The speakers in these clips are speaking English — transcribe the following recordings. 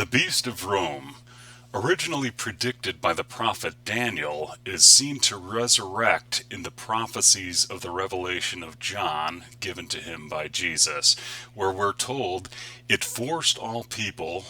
The beast of Rome, originally predicted by the prophet Daniel, is seen to resurrect in the prophecies of the revelation of John given to him by Jesus, where we're told it forced all people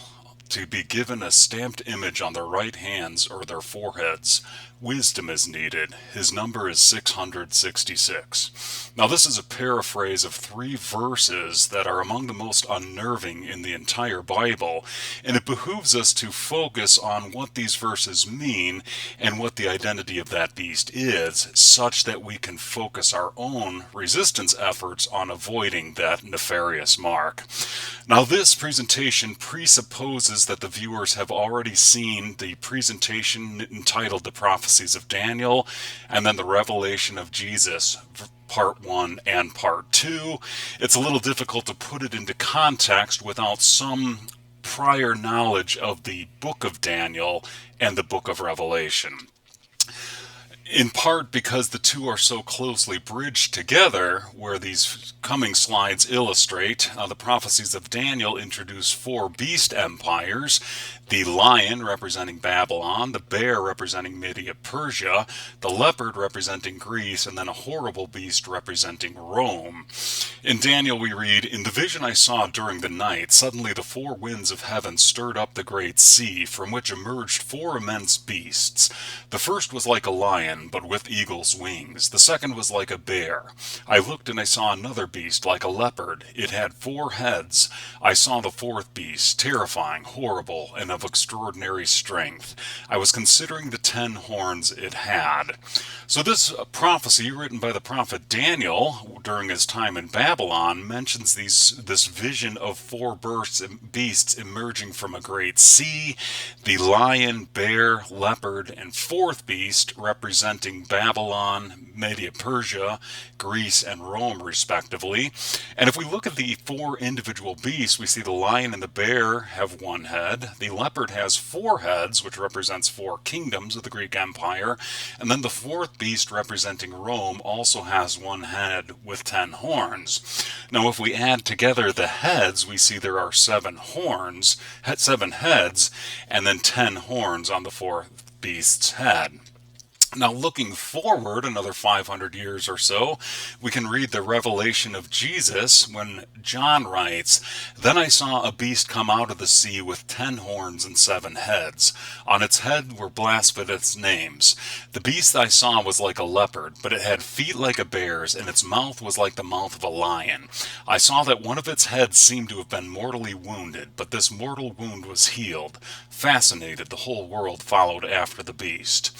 to be given a stamped image on their right hands or their foreheads. Wisdom is needed. His number is 666. Now, this is a paraphrase of three verses that are among the most unnerving in the entire Bible, and it behooves us to focus on what these verses mean and what the identity of that beast is, such that we can focus our own resistance efforts on avoiding that nefarious mark. Now, this presentation presupposes that the viewers have already seen the presentation entitled The Prophecies of Daniel and then the Revelation of Jesus, Part 1 and Part 2. It's a little difficult to put it into context without some prior knowledge of the book of Daniel and the book of Revelation. In part because the two are so closely bridged together, where these coming slides illustrate, the prophecies of Daniel introduce four beast empires: the lion representing Babylon, the bear representing Media-Persia, the leopard representing Greece, and then a horrible beast representing Rome. In Daniel we read, "In the vision I saw during the night, suddenly the four winds of heaven stirred up the great sea, from which emerged four immense beasts. The first was like a lion, but with eagle's wings. The second was like a bear. I looked and I saw another beast like a leopard. It had four heads. I saw the fourth beast, terrifying, horrible, and of extraordinary strength. I was considering the 10 horns it had." So this prophecy, written by the prophet Daniel during his time in Babylon, mentions this vision of four beasts emerging from a great sea: the lion, bear, leopard, and fourth beast representing Babylon, Media-Persia, Greece, and Rome, respectively. And if we look at the four individual beasts, we see the lion and the bear have one head. The leopard has four heads, which represents four kingdoms of the Greek Empire. And then the fourth beast, representing Rome, also has one head with 10 horns. Now, if we add together the heads, we see there are 7 heads, and then 10 horns on the fourth beast's head. Now, looking forward another 500 years or so, we can read the revelation of Jesus when John writes, "Then I saw a beast come out of the sea with 10 horns and 7 heads. On its head were blasphemous names. The beast I saw was like a leopard, but it had feet like a bear's, and its mouth was like the mouth of a lion. I saw that one of its heads seemed to have been mortally wounded, but this mortal wound was healed. Fascinated, the whole world followed after the beast."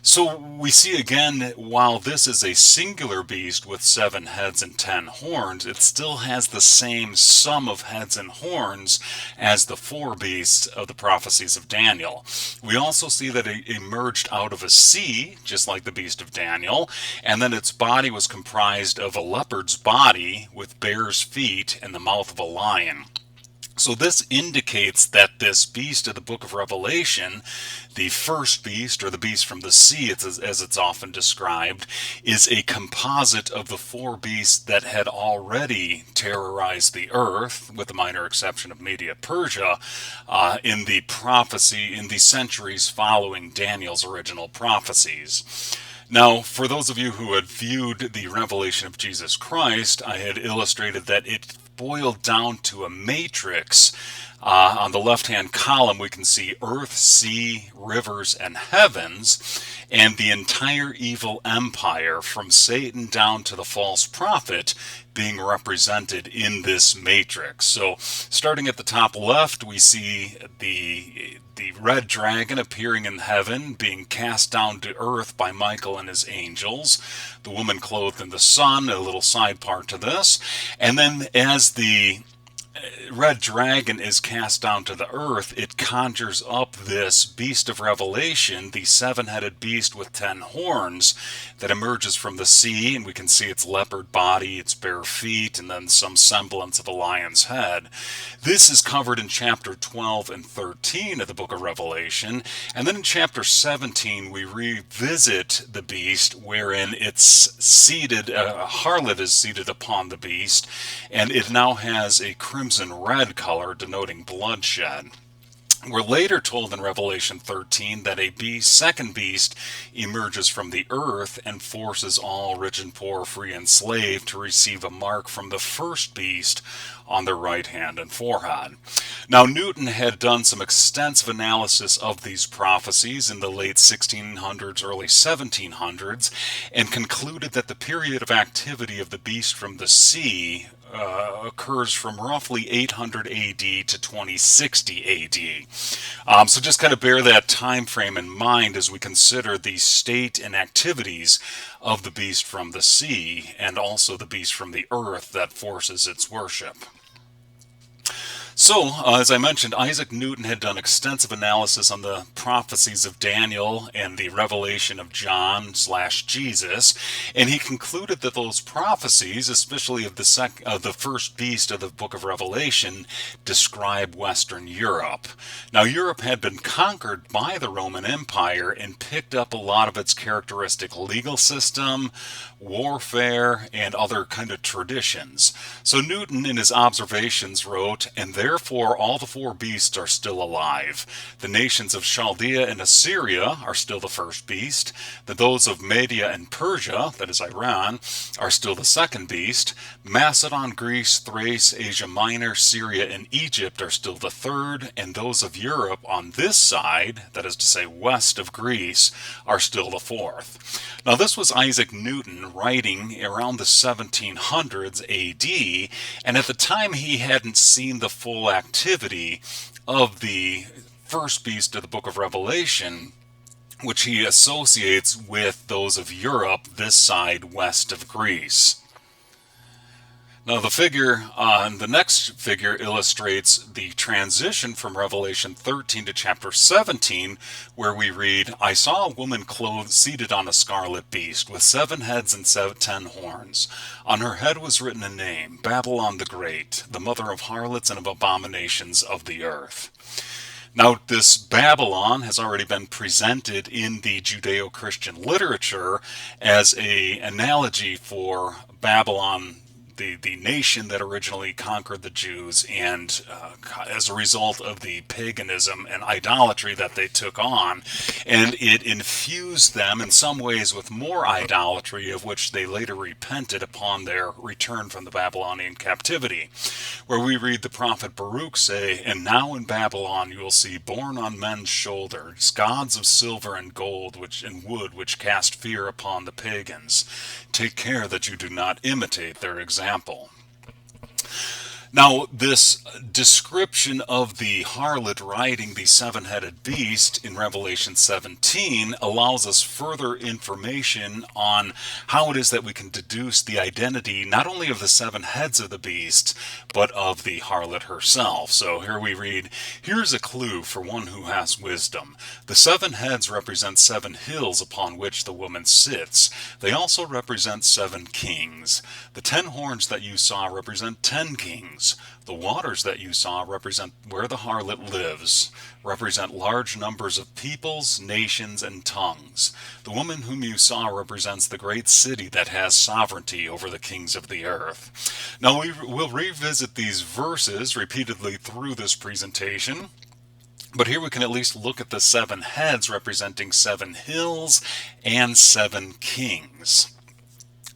So we see again, while this is a singular beast with 7 heads and 10 horns, it still has the same sum of heads and horns as the 4 beasts of the prophecies of Daniel. We also see that it emerged out of a sea, just like the beast of Daniel, and then its body was comprised of a leopard's body with bear's feet and the mouth of a lion. So this indicates that this beast of the book of Revelation, the first beast, or the beast from the sea, as it's often described, is a composite of the 4 beasts that had already terrorized the earth, with the minor exception of Media-Persia, in the centuries following Daniel's original prophecies. Now, for those of you who had viewed the revelation of Jesus Christ, I had illustrated that it boiled down to a matrix. On the left-hand column, we can see earth, sea, rivers, and heavens, and the entire evil empire, from Satan down to the false prophet, being represented in this matrix. So, starting at the top left, we see the red dragon appearing in heaven, being cast down to earth by Michael and his angels. The woman clothed in the sun, a little side part to this. And then as the red dragon is cast down to the earth, it conjures up this beast of Revelation, the 7-headed beast with 10 horns, that emerges from the sea, and we can see its leopard body, its bare feet, and then some semblance of a lion's head. This is covered in chapter 12 and 13 of the book of Revelation, and then in chapter 17 we revisit the beast, wherein it's seated, a harlot is seated upon the beast, and it now has a crimson red color denoting bloodshed. We're later told in Revelation 13 that a second beast emerges from the earth and forces all rich and poor, free and slave, to receive a mark from the first beast on their right hand and forehead. Now, Newton had done some extensive analysis of these prophecies in the late 1600s, early 1700s, and concluded that the period of activity of the beast from the sea occurs from roughly 800 AD to 2060 AD. So just kind of bear that time frame in mind as we consider the state and activities of the beast from the sea and also the beast from the earth that forces its worship. So, as I mentioned, Isaac Newton had done extensive analysis on the prophecies of Daniel and the revelation of John slash Jesus, and he concluded that those prophecies, especially of the first beast of the book of Revelation, describe Western Europe. Now, Europe had been conquered by the Roman Empire and picked up a lot of its characteristic legal system, warfare, and other kind of traditions. So Newton, in his observations, wrote, "And therefore all the four beasts are still alive. The nations of Chaldea and Assyria are still the first beast. Those of Media and Persia, that is Iran, are still the second beast. Macedon, Greece, Thrace, Asia Minor, Syria, and Egypt are still the third. And those of Europe on this side, that is to say west of Greece, are still the fourth." Now, this was Isaac Newton writing around the 1700s AD, and at the time he hadn't seen the full activity of the first beast of the book of Revelation, which he associates with those of Europe this side west of Greece. Now, the next figure illustrates the transition from Revelation 13 to chapter 17, where we read, "I saw a woman clothed seated on a scarlet beast, with 7 heads and 10 horns. On her head was written a name, Babylon the Great, the mother of harlots and of abominations of the earth." Now, this Babylon has already been presented in the Judeo-Christian literature as an analogy for Babylon, the nation that originally conquered the Jews, and as a result of the paganism and idolatry that they took on, and it infused them in some ways with more idolatry, of which they later repented upon their return from the Babylonian captivity, where we read the prophet Baruch say, "And now in Babylon you will see borne on men's shoulders gods of silver and gold and wood, which cast fear upon the pagans. Take care that you do not imitate their example." Now, this description of the harlot riding the 7-headed beast in Revelation 17 allows us further information on how it is that we can deduce the identity not only of the 7 heads of the beast, but of the harlot herself. So here we read, "Here's a clue for one who has wisdom. The 7 heads represent 7 hills upon which the woman sits. They also represent 7 kings. The 10 horns that you saw represent 10 kings. The waters that you saw represent where the harlot lives, represent large numbers of peoples, nations, and tongues. The woman whom you saw represents the great city that has sovereignty over the kings of the earth." Now, we will revisit these verses repeatedly through this presentation, but here we can at least look at the 7 heads representing 7 hills and 7 kings.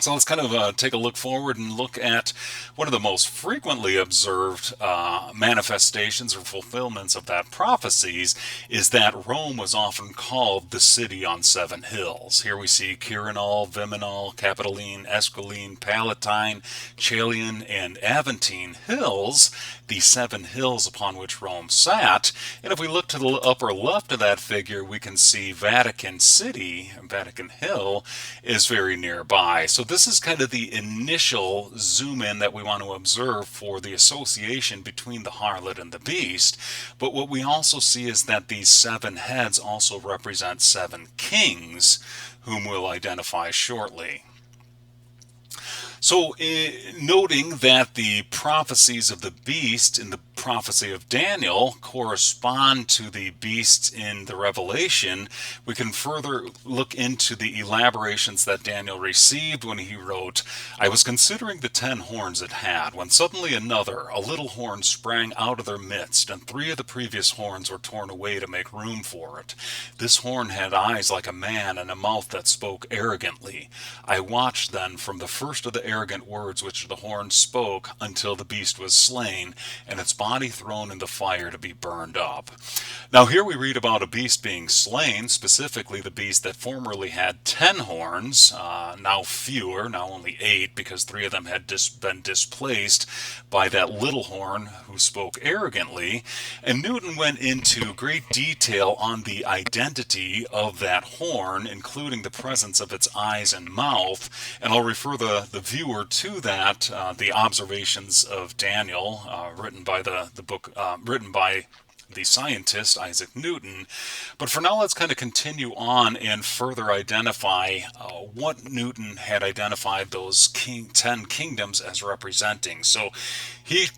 So let's kind of take a look forward and look at one of the most frequently observed manifestations or fulfillments of that prophecies is that Rome was often called the city on 7 hills. Here we see Quirinal, Viminal, Capitoline, Esquiline, Palatine, Caelian, and Aventine hills, the 7 hills upon which Rome sat. And if we look to the upper left of that figure, we can see Vatican City, Vatican Hill, is very nearby. So this is kind of the initial zoom in that we want to observe for the association between the harlot and the beast. But what we also see is that these 7 heads also represent 7 kings, whom we'll identify shortly. So, noting that the prophecies of the beast in the prophecy of Daniel correspond to the beasts in the Revelation, we can further look into the elaborations that Daniel received when he wrote, "I was considering the 10 horns it had, when suddenly another, a little horn, sprang out of their midst, and 3 of the previous horns were torn away to make room for it. This horn had eyes like a man and a mouth that spoke arrogantly. I watched then from the first of the arrogant words which the horn spoke until the beast was slain, and its body thrown in the fire to be burned up." Now here we read about a beast being slain, specifically the beast that formerly had 10 horns, now fewer, now only 8, because 3 of them had been displaced by that little horn who spoke arrogantly. And Newton went into great detail on the identity of that horn, including the presence of its eyes and mouth. And I'll refer the viewer to that, the observations of Daniel, written by written by the scientist Isaac Newton. But for now, let's kind of continue on and further identify what Newton had identified those 10 kingdoms as representing. So he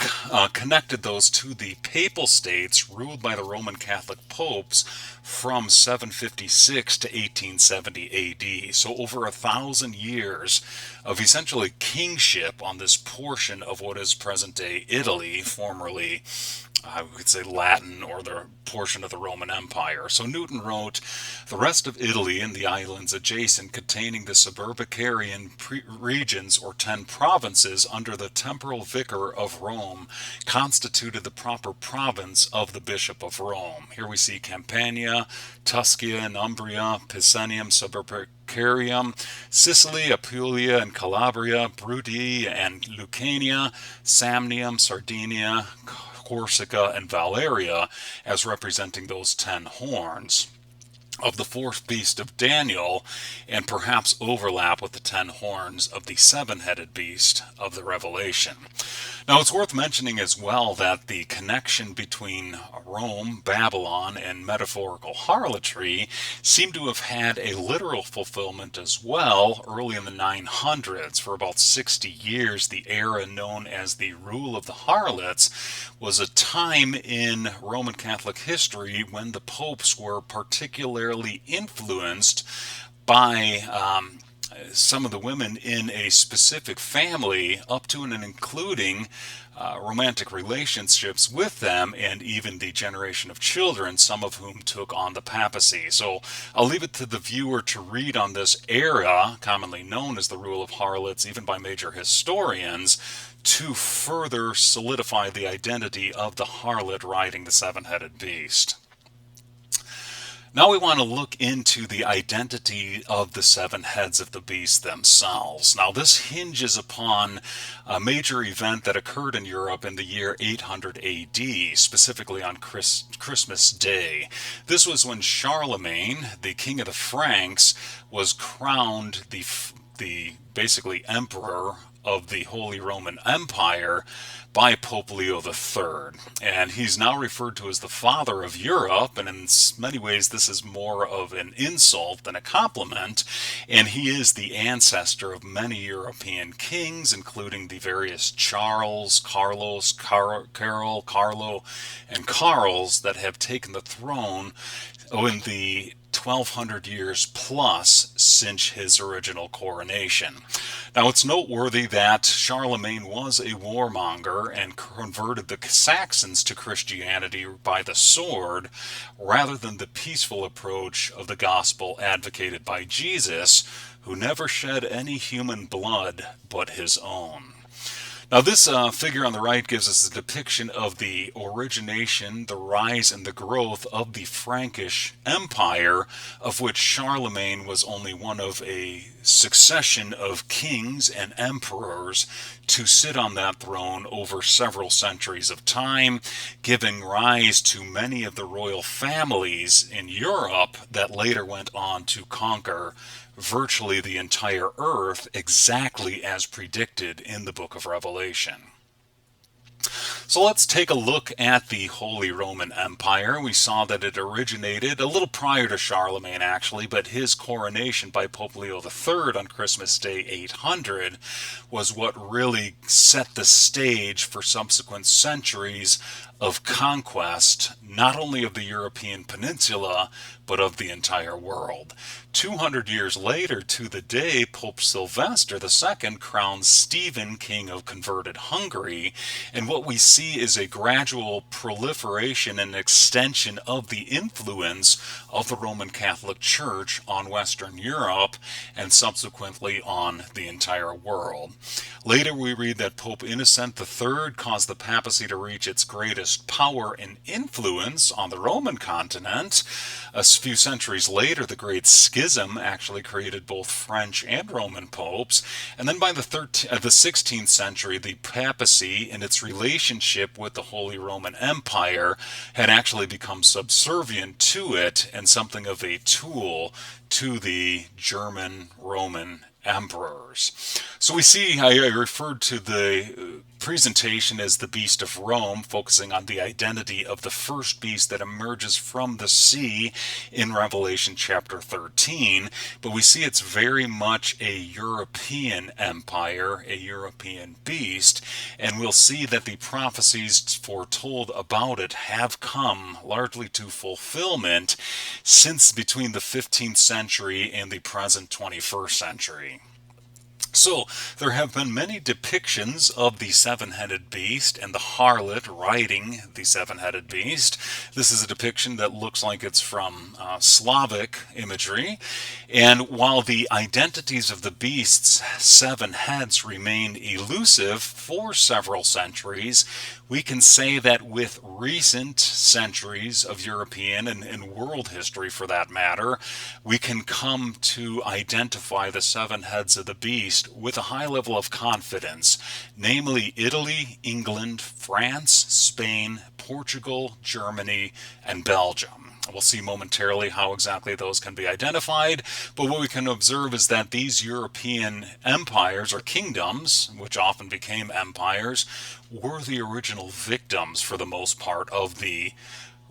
connected those to the papal states ruled by the Roman Catholic popes from 756 to 1870 AD. So over 1,000 years of essentially kingship on this portion of what is present-day Italy, formerly I would say Latin, or the portion of the Roman Empire. So Newton wrote, "The rest of Italy and the islands adjacent, containing the suburbicarian regions or 10 provinces under the temporal vicar of Rome, constituted the proper province of the Bishop of Rome." Here we see Campania, Tuscia and Umbria, Picenum, Suburbicarium, Sicily, Apulia and Calabria, Bruttii and Lucania, Samnium, Sardinia, Corsica, and Valeria as representing those 10 horns of the 4th beast of Daniel, and perhaps overlap with the 10 horns of the 7-headed beast of the Revelation. Now it's worth mentioning as well that the connection between Rome, Babylon, and metaphorical harlotry seem to have had a literal fulfillment as well early in the 900s. For about 60 years, the era known as the Rule of the Harlots was a time in Roman Catholic history when the popes were particularly influenced by some of the women in a specific family, up to and including romantic relationships with them, and even the generation of children, some of whom took on the papacy. So I'll leave it to the viewer to read on this era, commonly known as the Rule of Harlots, even by major historians, to further solidify the identity of the harlot riding the 7-headed beast. Now we want to look into the identity of the 7 heads of the beast themselves. Now this hinges upon a major event that occurred in Europe in the year 800 AD, specifically on Christmas Day. This was when Charlemagne, the king of the Franks, was crowned the basically emperor of the Holy Roman Empire by Pope Leo III. And he's now referred to as the father of Europe, and in many ways this is more of an insult than a compliment, and he is the ancestor of many European kings, including the various Charles, Carlos, Carol, Carlo, and Carls that have taken the throne in the 1200 years plus since his original coronation. Now it's noteworthy that Charlemagne was a warmonger and converted the Saxons to Christianity by the sword rather than the peaceful approach of the gospel advocated by Jesus, who never shed any human blood but his own. Now this figure on the right gives us a depiction of the origination, the rise, and the growth of the Frankish Empire, of which Charlemagne was only one of a succession of kings and emperors to sit on that throne over several centuries of time, giving rise to many of the royal families in Europe that later went on to conquer virtually the entire earth, exactly as predicted in the book of Revelation. So let's take a look at the Holy Roman Empire. We saw that it originated a little prior to Charlemagne, actually, but his coronation by Pope Leo III on Christmas Day 800 was what really set the stage for subsequent centuries of conquest, not only of the European peninsula, but of the entire world. 200 years later to the day, Pope Sylvester II crowns Stephen king of converted Hungary, and what we see is a gradual proliferation and extension of the influence of the Roman Catholic Church on Western Europe and subsequently on the entire world. Later we read that Pope Innocent III caused the papacy to reach its greatest power and influence on the Roman continent. A few centuries later, the Great Schism actually created both French and Roman popes. And then by the 16th century, the papacy and its relationship with the Holy Roman Empire had actually become subservient to it and something of a tool to the German Roman emperors. So we see, I referred to the presentation as the Beast of Rome, focusing on the identity of the first beast that emerges from the sea in Revelation chapter 13. But we see it's very much a European empire, a European beast, and we'll see that the prophecies foretold about it have come largely to fulfillment since between the 15th century and the present 21st century. So, there have been many depictions of the seven-headed beast and the harlot riding the seven-headed beast. This is a depiction that looks like it's from Slavic imagery. And while the identities of the beast's seven heads remain elusive for several centuries, we can say that with recent centuries of European and world history for that matter, we can come to identify the seven heads of the beast with a high level of confidence, namely Italy, England, France, Spain, Portugal, Germany, and Belgium. We'll see momentarily how exactly those can be identified, but what we can observe is that these European empires or kingdoms, which often became empires, were the original victims for the most part of the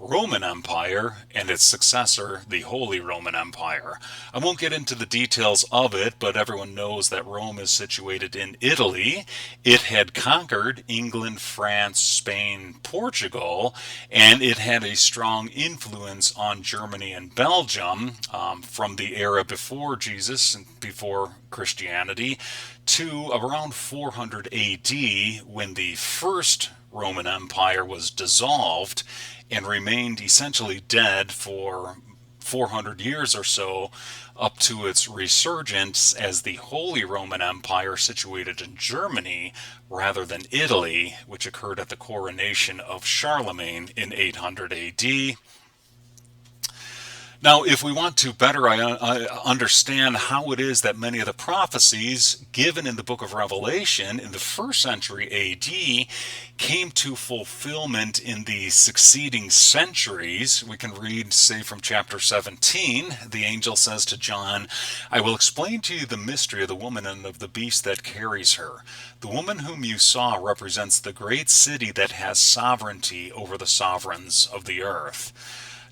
Roman Empire and its successor, the Holy Roman Empire. I won't get into the details of it, but everyone knows that Rome is situated in Italy. It had conquered England, France, Spain, Portugal, and it had a strong influence on Germany and Belgium from the era before Jesus and before Christianity to around 400 AD when the first Roman Empire was dissolved and remained essentially dead for 400 years or so up to its resurgence as the Holy Roman Empire situated in Germany rather than Italy, which occurred at the coronation of Charlemagne in 800 AD. Now, if we want to better understand how it is that many of the prophecies given in the book of Revelation in the first century AD came to fulfillment in the succeeding centuries, we can read, say, from chapter 17. The angel says to John, "I will explain to you the mystery of the woman and of the beast that carries her. The woman whom you saw represents the great city that has sovereignty over the sovereigns of the earth."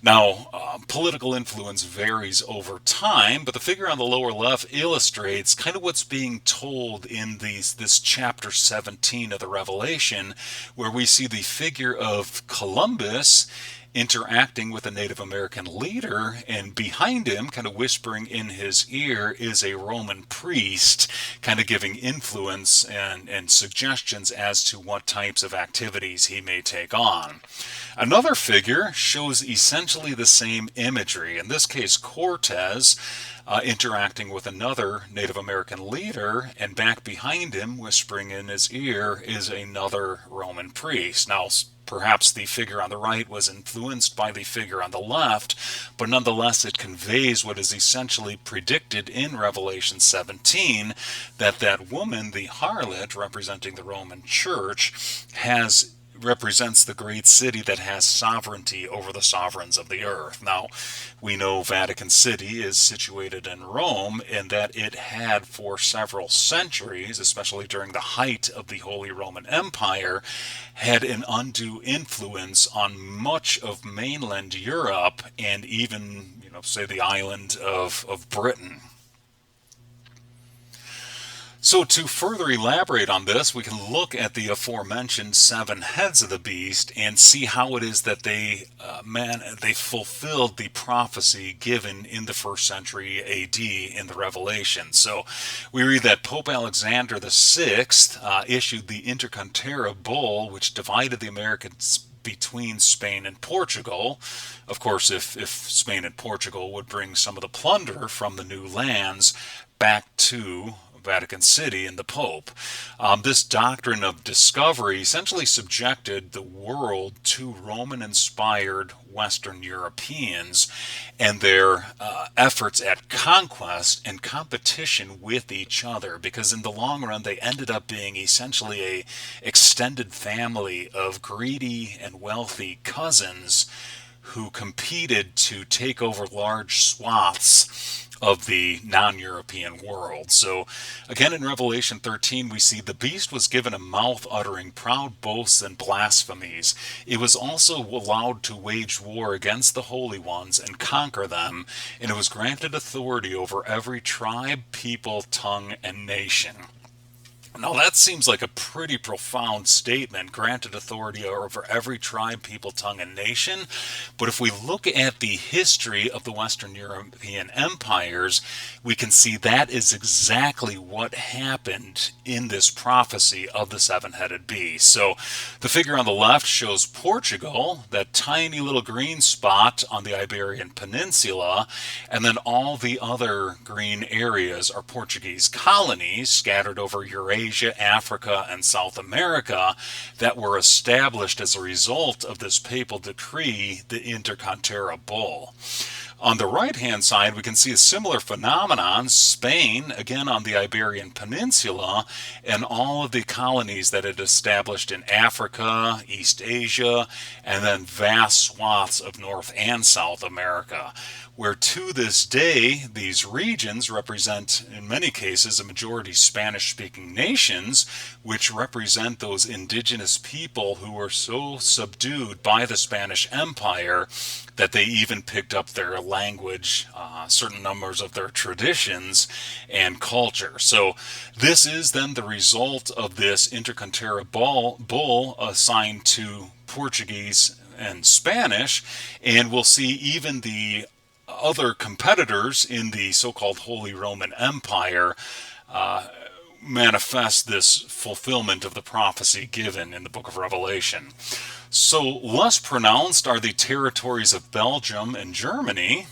Now, political influence varies over time, but the figure on the lower left illustrates kind of what's being told in this chapter 17 of the Revelation, where we see the figure of Columbus interacting with a Native American leader, and behind him, kind of whispering in his ear, is a Roman priest, kind of giving influence and suggestions as to what types of activities he may take on. Another figure shows essentially the same imagery, in this case Cortez, interacting with another Native American leader, and back behind him, whispering in his ear, is another Roman priest. Now, perhaps the figure on the right was influenced by the figure on the left, but nonetheless it conveys what is essentially predicted in Revelation 17, that woman, the harlot, representing the Roman Church, represents the great city that has sovereignty over the sovereigns of the earth. Now, we know Vatican City is situated in Rome, and that it had for several centuries, especially during the height of the Holy Roman Empire, had an undue influence on much of mainland Europe and even, say, the island of Britain. So, to further elaborate on this, we can look at the aforementioned seven heads of the beast and see how it is that they fulfilled the prophecy given in the first century A.D. in the Revelation. So, we read that Pope Alexander VI issued the Intercontera Bull, which divided the Americans between Spain and Portugal. Of course, if Spain and Portugal would bring some of the plunder from the new lands back to Vatican City and the Pope. This doctrine of discovery essentially subjected the world to Roman inspired Western Europeans and their efforts at conquest and competition with each other, because in the long run they ended up being essentially a extended family of greedy and wealthy cousins who competed to take over large swaths of the non-European world. So again, in Revelation 13 we see the beast was given a mouth uttering proud boasts and blasphemies. It was also allowed to wage war against the holy ones and conquer them, and it was granted authority over every tribe, people, tongue, and nation. Now, that seems like a pretty profound statement, granted authority over every tribe, people, tongue, and nation. But if we look at the history of the Western European empires, we can see that is exactly what happened in this prophecy of the seven-headed beast. So the figure on the left shows Portugal, that tiny little green spot on the Iberian Peninsula, and then all the other green areas are Portuguese colonies scattered over Eurasia, Africa, and South America that were established as a result of this papal decree, the Intercontera Bull. On the right-hand side, we can see a similar phenomenon. Spain, again on the Iberian Peninsula, and all of the colonies that it established in Africa, East Asia, and then vast swaths of North and South America, where to this day these regions represent, in many cases, a majority Spanish-speaking nations, which represent those indigenous people who were so subdued by the Spanish Empire that they even picked up their language, certain numbers of their traditions and culture. So this is then the result of this Intercontera Bull assigned to Portuguese and Spanish, and we'll see even the other competitors in the so-called Holy Roman Empire manifest this fulfillment of the prophecy given in the book of Revelation. So less pronounced are the territories of Belgium and Germany.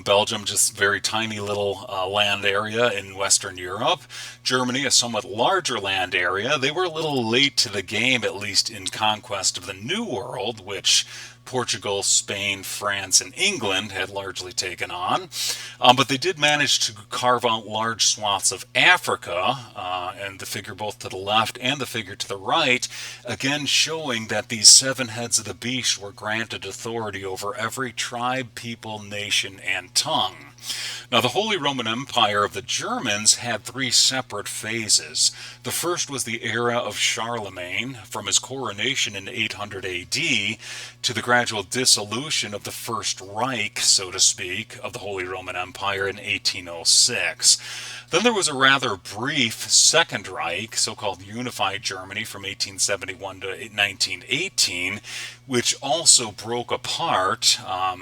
Belgium, just very tiny little land area in Western Europe. Germany, a somewhat larger land area. They were a little late to the game, at least in conquest of the New World, which Portugal, Spain, France, and England had largely taken on. But they did manage to carve out large swaths of Africa, and the figure both to the left and the figure to the right, again showing that these seven heads of the beast were granted authority over every tribe, people, nation, and tongue. Now, the Holy Roman Empire of the Germans had three separate phases. The first was the era of Charlemagne, from his coronation in 800 AD to the gradual dissolution of the First Reich, so to speak, of the Holy Roman Empire in 1806. Then there was a rather brief Second Reich, so-called Unified Germany, from 1871 to 1918, which also broke apart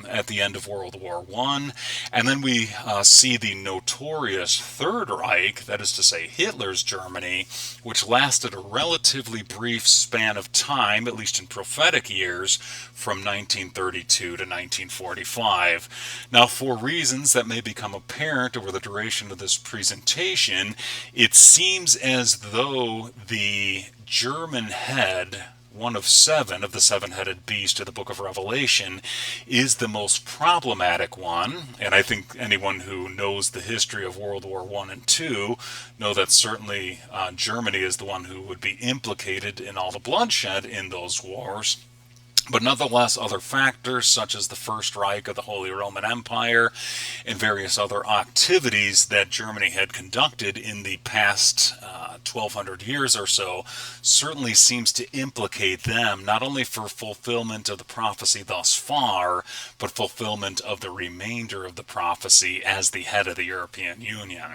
at the end of World War I. And then we see the notorious Third Reich, that is to say Hitler's Germany, which lasted a relatively brief span of time, at least in prophetic years, from 1932 to 1945. Now, for reasons that may become apparent over the duration of this presentation, it seems as though the German head, one of seven of the seven-headed beast of the book of Revelation, is the most problematic one. And I think anyone who knows the history of World War I and II know that certainly Germany is the one who would be implicated in all the bloodshed in those wars. But nonetheless, other factors such as the First Reich of the Holy Roman Empire and various other activities that Germany had conducted in the past 1200 years or so certainly seems to implicate them, not only for fulfillment of the prophecy thus far, but fulfillment of the remainder of the prophecy as the head of the European Union.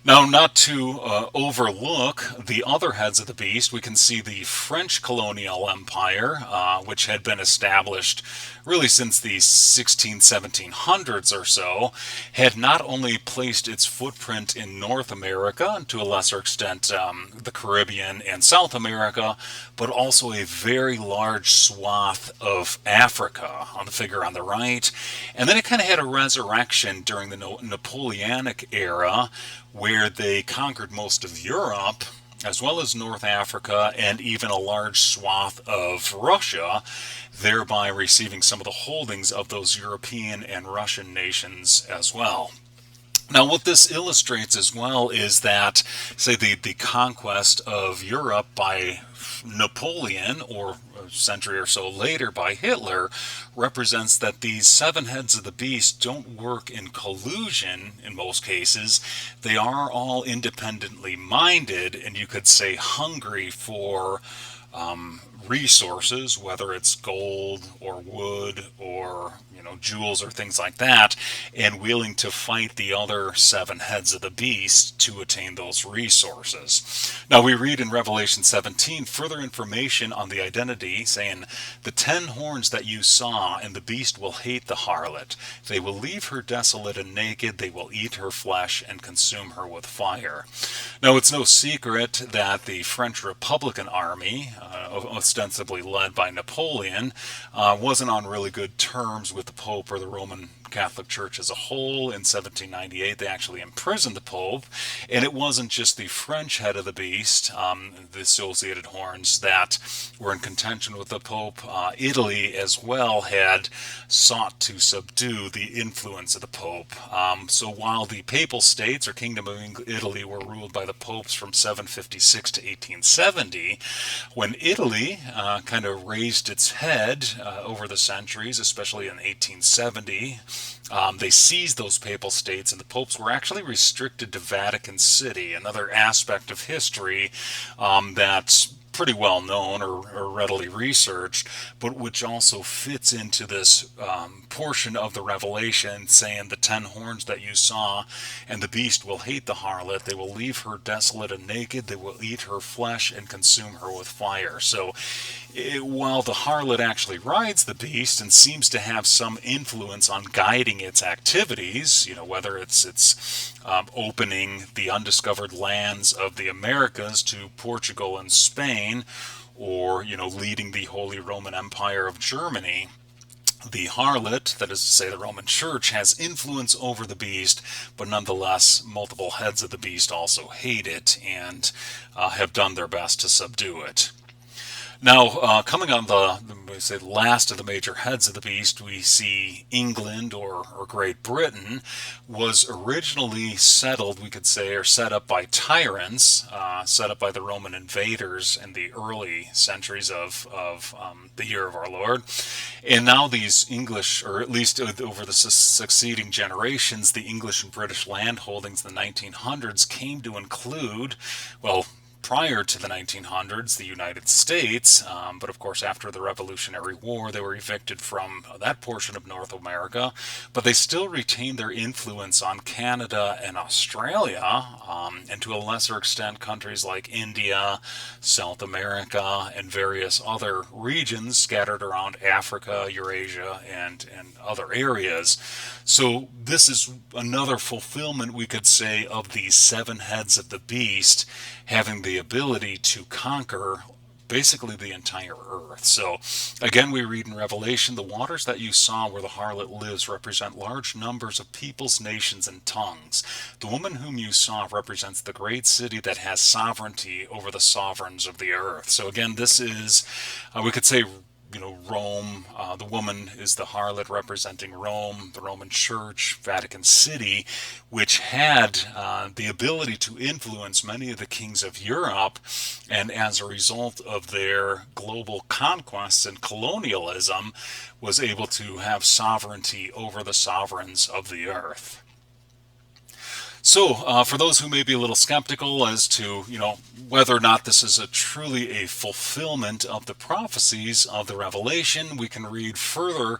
Now, not to overlook the other heads of the beast, we can see the French colonial empire, which had been established really since the 1700s or so, had not only placed its footprint in North America, and to a lesser extent the Caribbean and South America, but also a very large swath of Africa on the figure on the right. And then it kind of had a resurrection during the Napoleonic era, where they conquered most of Europe, as well as North Africa, and even a large swath of Russia, thereby receiving some of the holdings of those European and Russian nations as well. Now, what this illustrates as well is that, say, the conquest of Europe by Napoleon, or a century or so later by Hitler, represents that these seven heads of the beast don't work in collusion in most cases. They are all independently minded, and you could say hungry for resources, whether it's gold or wood or jewels or things like that, and willing to fight the other seven heads of the beast to attain those resources. Now we read in Revelation 17 further information on the identity, saying, "The 10 horns that you saw, and the beast will hate the harlot. They will leave her desolate and naked. They will eat her flesh and consume her with fire." Now it's no secret that the French Republican Army, ostensibly led by Napoleon, wasn't on really good terms with the Pope or the Roman Catholic Church as a whole. In 1798, they actually imprisoned the Pope, and it wasn't just the French head of the beast, the associated horns, that were in contention with the Pope. Italy as well had sought to subdue the influence of the Pope. So while the Papal States, or Kingdom of Italy, were ruled by the popes from 756 to 1870, when Italy kind of raised its head over the centuries, especially in 1870, they seized those papal states, and the popes were actually restricted to Vatican City, another aspect of history that's pretty well known or readily researched, but which also fits into this portion of the Revelation, saying, "The 10 horns that you saw, and the beast will hate the harlot. They will leave her desolate and naked. They will eat her flesh and consume her with fire." So while the harlot actually rides the beast and seems to have some influence on guiding its activities, whether it's opening the undiscovered lands of the Americas to Portugal and Spain, or leading the Holy Roman Empire of Germany, the harlot, that is to say the Roman Church, has influence over the beast, but nonetheless multiple heads of the beast also hate it and have done their best to subdue it. Now, coming on the last of the major heads of the beast, we see England, or Great Britain, was originally settled, we could say, or set up by tyrants, set up by the Roman invaders in the early centuries of the year of our Lord. And now these English, or at least over the succeeding generations, the English and British land holdings in the 1900s came to include, well, prior to the 1900s, the United States, but of course after the Revolutionary War, they were evicted from that portion of North America, but they still retained their influence on Canada and Australia, and to a lesser extent countries like India, South America, and various other regions scattered around Africa, Eurasia, and other areas. So this is another fulfillment, we could say, of these seven heads of the beast having the ability to conquer basically the entire earth. So again, we read in Revelation, "The waters that you saw where the harlot lives represent large numbers of peoples, nations, and tongues. The woman whom you saw represents the great city that has sovereignty over the sovereigns of the earth." So again, this is, we could say, Rome. The woman is the harlot representing Rome, the Roman Church, Vatican City, which had the ability to influence many of the kings of Europe, and as a result of their global conquests and colonialism, was able to have sovereignty over the sovereigns of the earth. So, for those who may be a little skeptical as to, whether or not this is truly a fulfillment of the prophecies of the Revelation, we can read further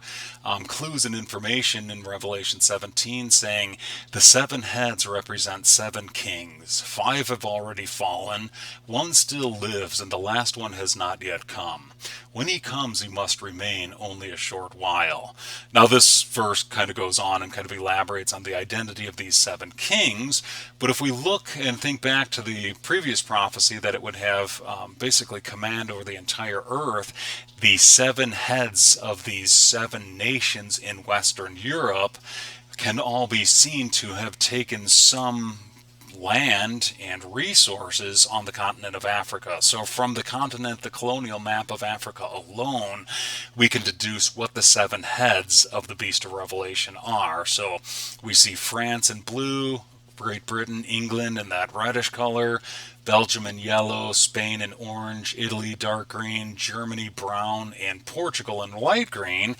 clues and information in Revelation 17 saying the seven heads represent seven kings. Five have already fallen, one still lives, and the last one has not yet come. When he comes, he must remain only a short while. Now, this verse kind of goes on and kind of elaborates on the identity of these seven kings. But if we look and think back to the previous prophecy that it would have basically command over the entire earth, the seven heads of these seven nations in Western Europe can all be seen to have taken some land and resources on the continent of Africa. So from the continent, the colonial map of Africa alone, we can deduce what the seven heads of the Beast of Revelation are. So we see France in blue, Great Britain, England in that reddish color, Belgium in yellow, Spain in orange, Italy dark green, Germany brown, and Portugal in light green.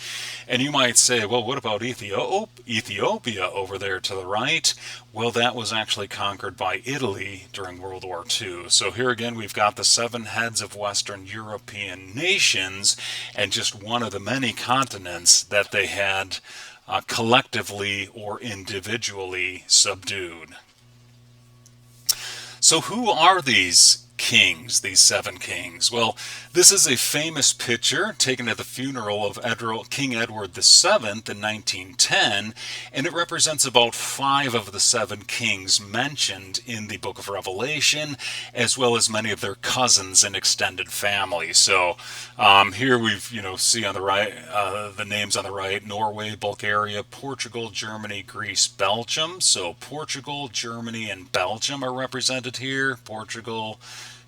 And you might say, well, what about Ethiopia over there to the right? Well, that was actually conquered by Italy during World War II. So here again, we've got the seven heads of Western European nations and just one of the many continents that they had collectively or individually subdued. So who are these kings, these seven kings? Well, this is a famous picture taken at the funeral of King Edward VII in 1910, and it represents about five of the seven kings mentioned in the book of Revelation, as well as many of their cousins and extended family. So here we've, see on the right, the names on the right: Norway, Bulgaria, Portugal, Germany, Greece, Belgium. So Portugal, Germany, and Belgium are represented here. Portugal,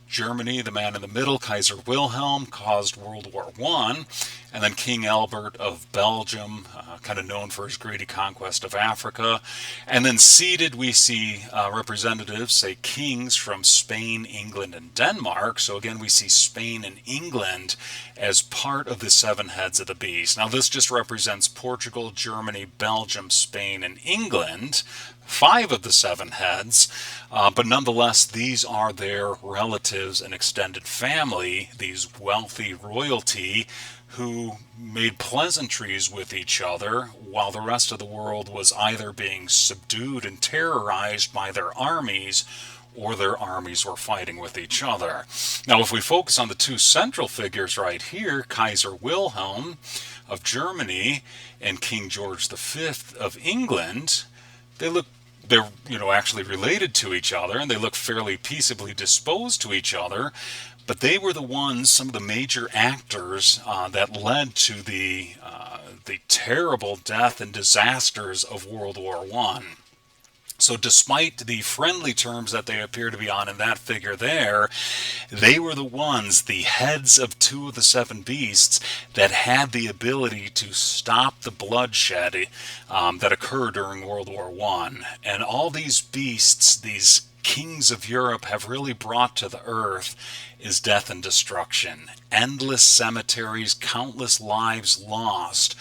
Germany, the man in the middle, Kaiser Wilhelm, caused World War I. And then King Albert of Belgium, kind of known for his greedy conquest of Africa. And then seated, we see representatives, say kings from Spain, England, and Denmark. So again, we see Spain and England as part of the seven heads of the beast. Now, this just represents Portugal, Germany, Belgium, Spain, and England. Five of the seven heads, but nonetheless, these are their relatives and extended family, these wealthy royalty who made pleasantries with each other while the rest of the world was either being subdued and terrorized by their armies, or their armies were fighting with each other. Now, if we focus on the two central figures right here, Kaiser Wilhelm of Germany and King George V of England, they're actually related to each other, and they look fairly peaceably disposed to each other, but they were the ones, some of the major actors that led to the terrible death and disasters of World War I. So despite the friendly terms that they appear to be on in that figure there, they were the ones, the heads of two of the seven beasts, that had the ability to stop the bloodshed that occurred during World War I. And all these beasts, these kings of Europe, have really brought to the earth is death and destruction. Endless cemeteries, countless lives lost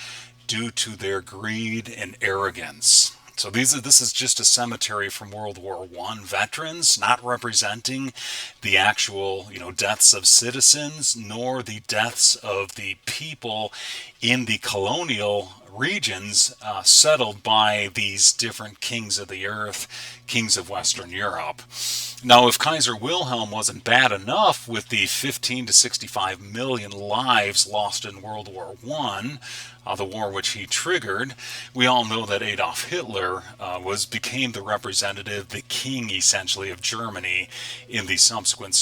due to their greed and arrogance. So this is just a cemetery from World War I veterans, not representing the actual, deaths of citizens, nor the deaths of the people in the colonial regions settled by these different kings of the earth, kings of Western Europe. Now, if Kaiser Wilhelm wasn't bad enough with the 15 to 65 million lives lost in World War I, the war which he triggered, we all know that Adolf Hitler became the representative, the king essentially of Germany in the subsequent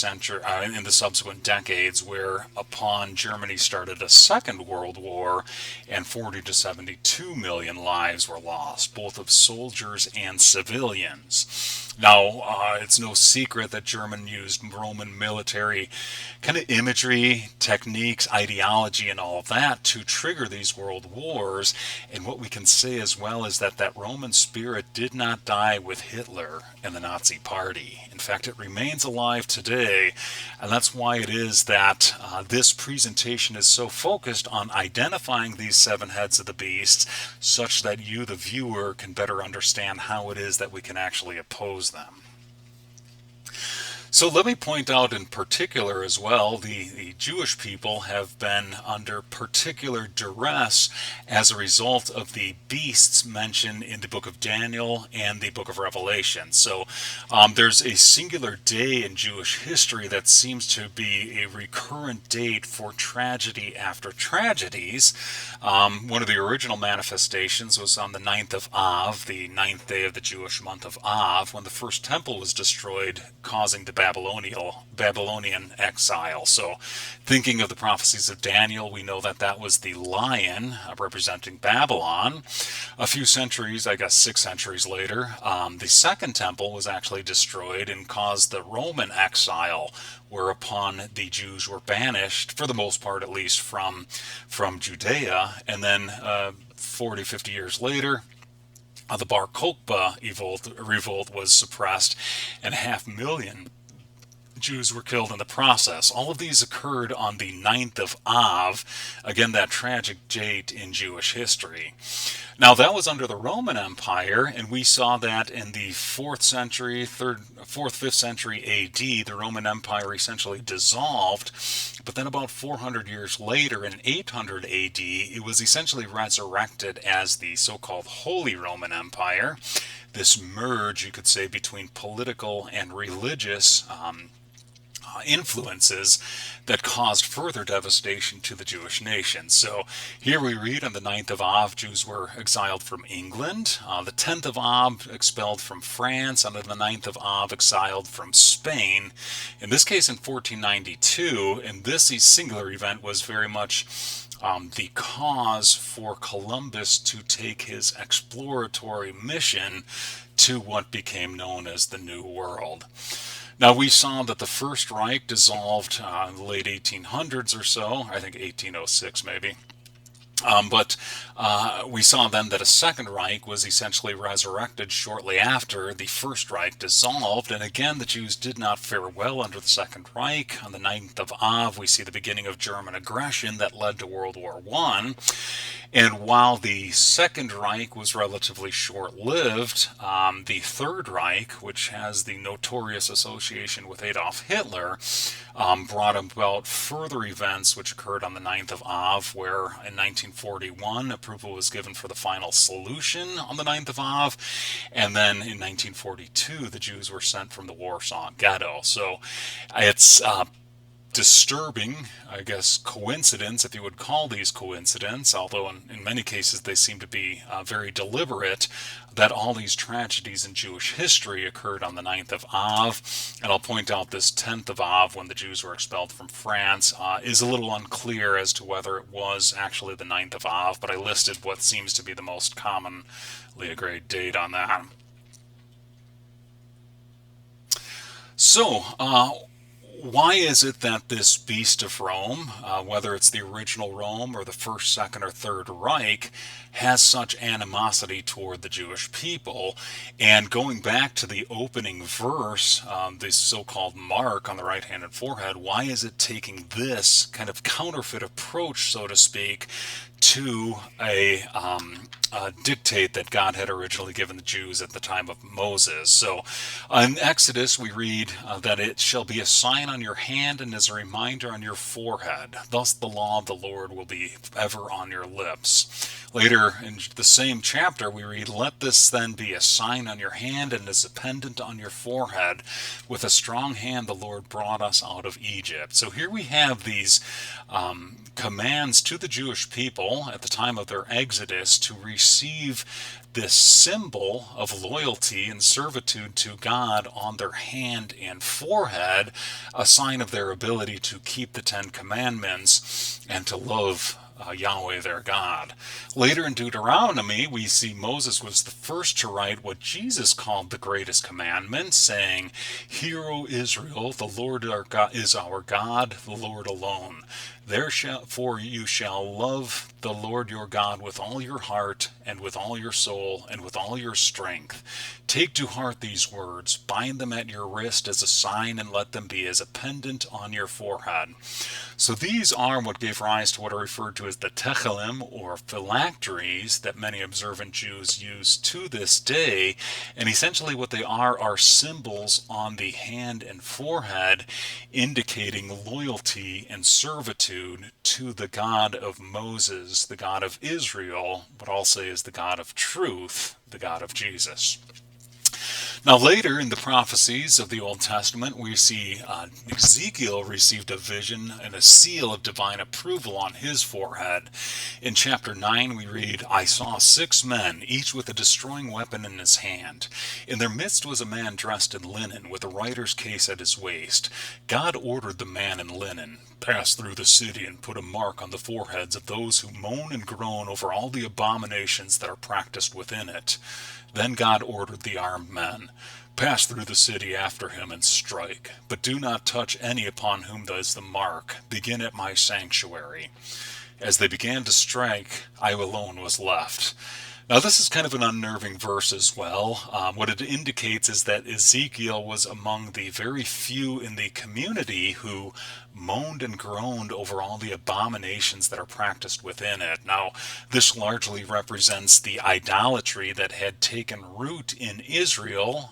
decades, where upon Germany started a second world war, and 40 to 72 million lives were lost, both of soldiers and civilians. Now, it's no secret that German used Roman military kind of imagery, techniques, ideology, and all of that to trigger these world wars. And what we can say as well is that Roman spirit did not die with Hitler and the Nazi Party. In fact, it remains alive today, and that's why it is that this presentation is so focused on identifying these seven heads of the beast beasts, such that you, the viewer, can better understand how it is that we can actually oppose them. So let me point out in particular as well, the Jewish people have been under particular duress as a result of the beasts mentioned in the book of Daniel and the book of Revelation. So there's a singular day in Jewish history that seems to be a recurrent date for tragedy after tragedies. One of the original manifestations was on the 9th of Av, the 9th day of the Jewish month of Av, when the first temple was destroyed, causing the Babylonian exile. So thinking of the prophecies of Daniel, we know that that was the lion representing Babylon. A few centuries, I guess 6 centuries later, the second temple was actually destroyed and caused the Roman exile, whereupon the Jews were banished, for the most part at least, from Judea. And then 40, 50 years later, the Bar Kokhba revolt was suppressed, and 500,000 Jews were killed in the process. All of these occurred on the 9th of Av, again, that tragic date in Jewish history. Now, that was under the Roman Empire, and we saw that in the 4th century, 5th century AD, the Roman Empire essentially dissolved. But then about 400 years later, in 800 AD, it was essentially resurrected as the so-called Holy Roman Empire. This merge, you could say, between political and religious influences that caused further devastation to the Jewish nation. So here we read on the 9th of Av, Jews were exiled from England. The 10th of Av, expelled from France. On the 9th of Av, exiled from Spain. In this case, in 1492, and this singular event was very much the cause for Columbus to take his exploratory mission to what became known as the New World. Now, we saw that the First Reich dissolved in the late 1800s or so, I think 1806 maybe. But we saw then that a Second Reich was essentially resurrected shortly after the First Reich dissolved. And again, the Jews did not fare well under the Second Reich. On the 9th of Av, we see the beginning of German aggression that led to World War I. And while the Second Reich was relatively short-lived, the Third Reich, which has the notorious association with Adolf Hitler, brought about further events which occurred on the 9th of Av, where in 1941 approval was given for the final solution on the 9th of Av, and then in 1942 the Jews were sent from the Warsaw Ghetto. So it's disturbing, I guess, coincidence, if you would call these coincidence, although in many cases they seem to be very deliberate, that all these tragedies in Jewish history occurred on the 9th of Av. And I'll point out this 10th of Av, when the Jews were expelled from France, is a little unclear as to whether it was actually the 9th of Av, but I listed what seems to be the most commonly agreed date on that. So, why is it that this beast of Rome, whether it's the original Rome or the First, Second, or Third Reich, has such animosity toward the Jewish people? And going back to the opening verse, this so-called mark on the right-handed forehead, why is it taking this kind of counterfeit approach, so to speak, to a dictate that God had originally given the Jews at the time of Moses? So in Exodus we read that it shall be a sign on your hand and as a reminder on your forehead. Thus the law of the Lord will be ever on your lips. Later in the same chapter we read, let this then be a sign on your hand and as a pendant on your forehead. With a strong hand the Lord brought us out of Egypt. So here we have these commands to the Jewish people at the time of their exodus to receive this symbol of loyalty and servitude to God on their hand and forehead, a sign of their ability to keep the Ten Commandments and to love Yahweh their God. Later in Deuteronomy, we see Moses was the first to write what Jesus called the greatest commandment, saying, Hear, O Israel, the Lord our God is our God, the Lord alone. Therefore you shall love the Lord your God with all your heart, and with all your soul, and with all your strength. Take to heart these words, bind them at your wrist as a sign, and let them be as a pendant on your forehead. So these are what gave rise to what are referred to as the techelim, or phylacteries, that many observant Jews use to this day. And essentially what they are symbols on the hand and forehead indicating loyalty and servitude to the God of Moses, the God of Israel, but also is the God of truth, the God of Jesus. Now, later in the prophecies of the Old Testament, we see Ezekiel received a vision and a seal of divine approval on his forehead. In chapter 9, we read, I saw 6 men, each with a destroying weapon in his hand. In their midst was a man dressed in linen, with a writer's case at his waist. God ordered the man in linen, pass through the city and put a mark on the foreheads of those who moan and groan over all the abominations that are practiced within it. Then God ordered the armed men, pass through the city after him and strike, but do not touch any upon whom is the mark. Begin at my sanctuary. As they began to strike, I alone was left. Now, this is kind of an unnerving verse as well. What it indicates is that Ezekiel was among the very few in the community who moaned and groaned over all the abominations that are practiced within it. Now, this largely represents the idolatry that had taken root in Israel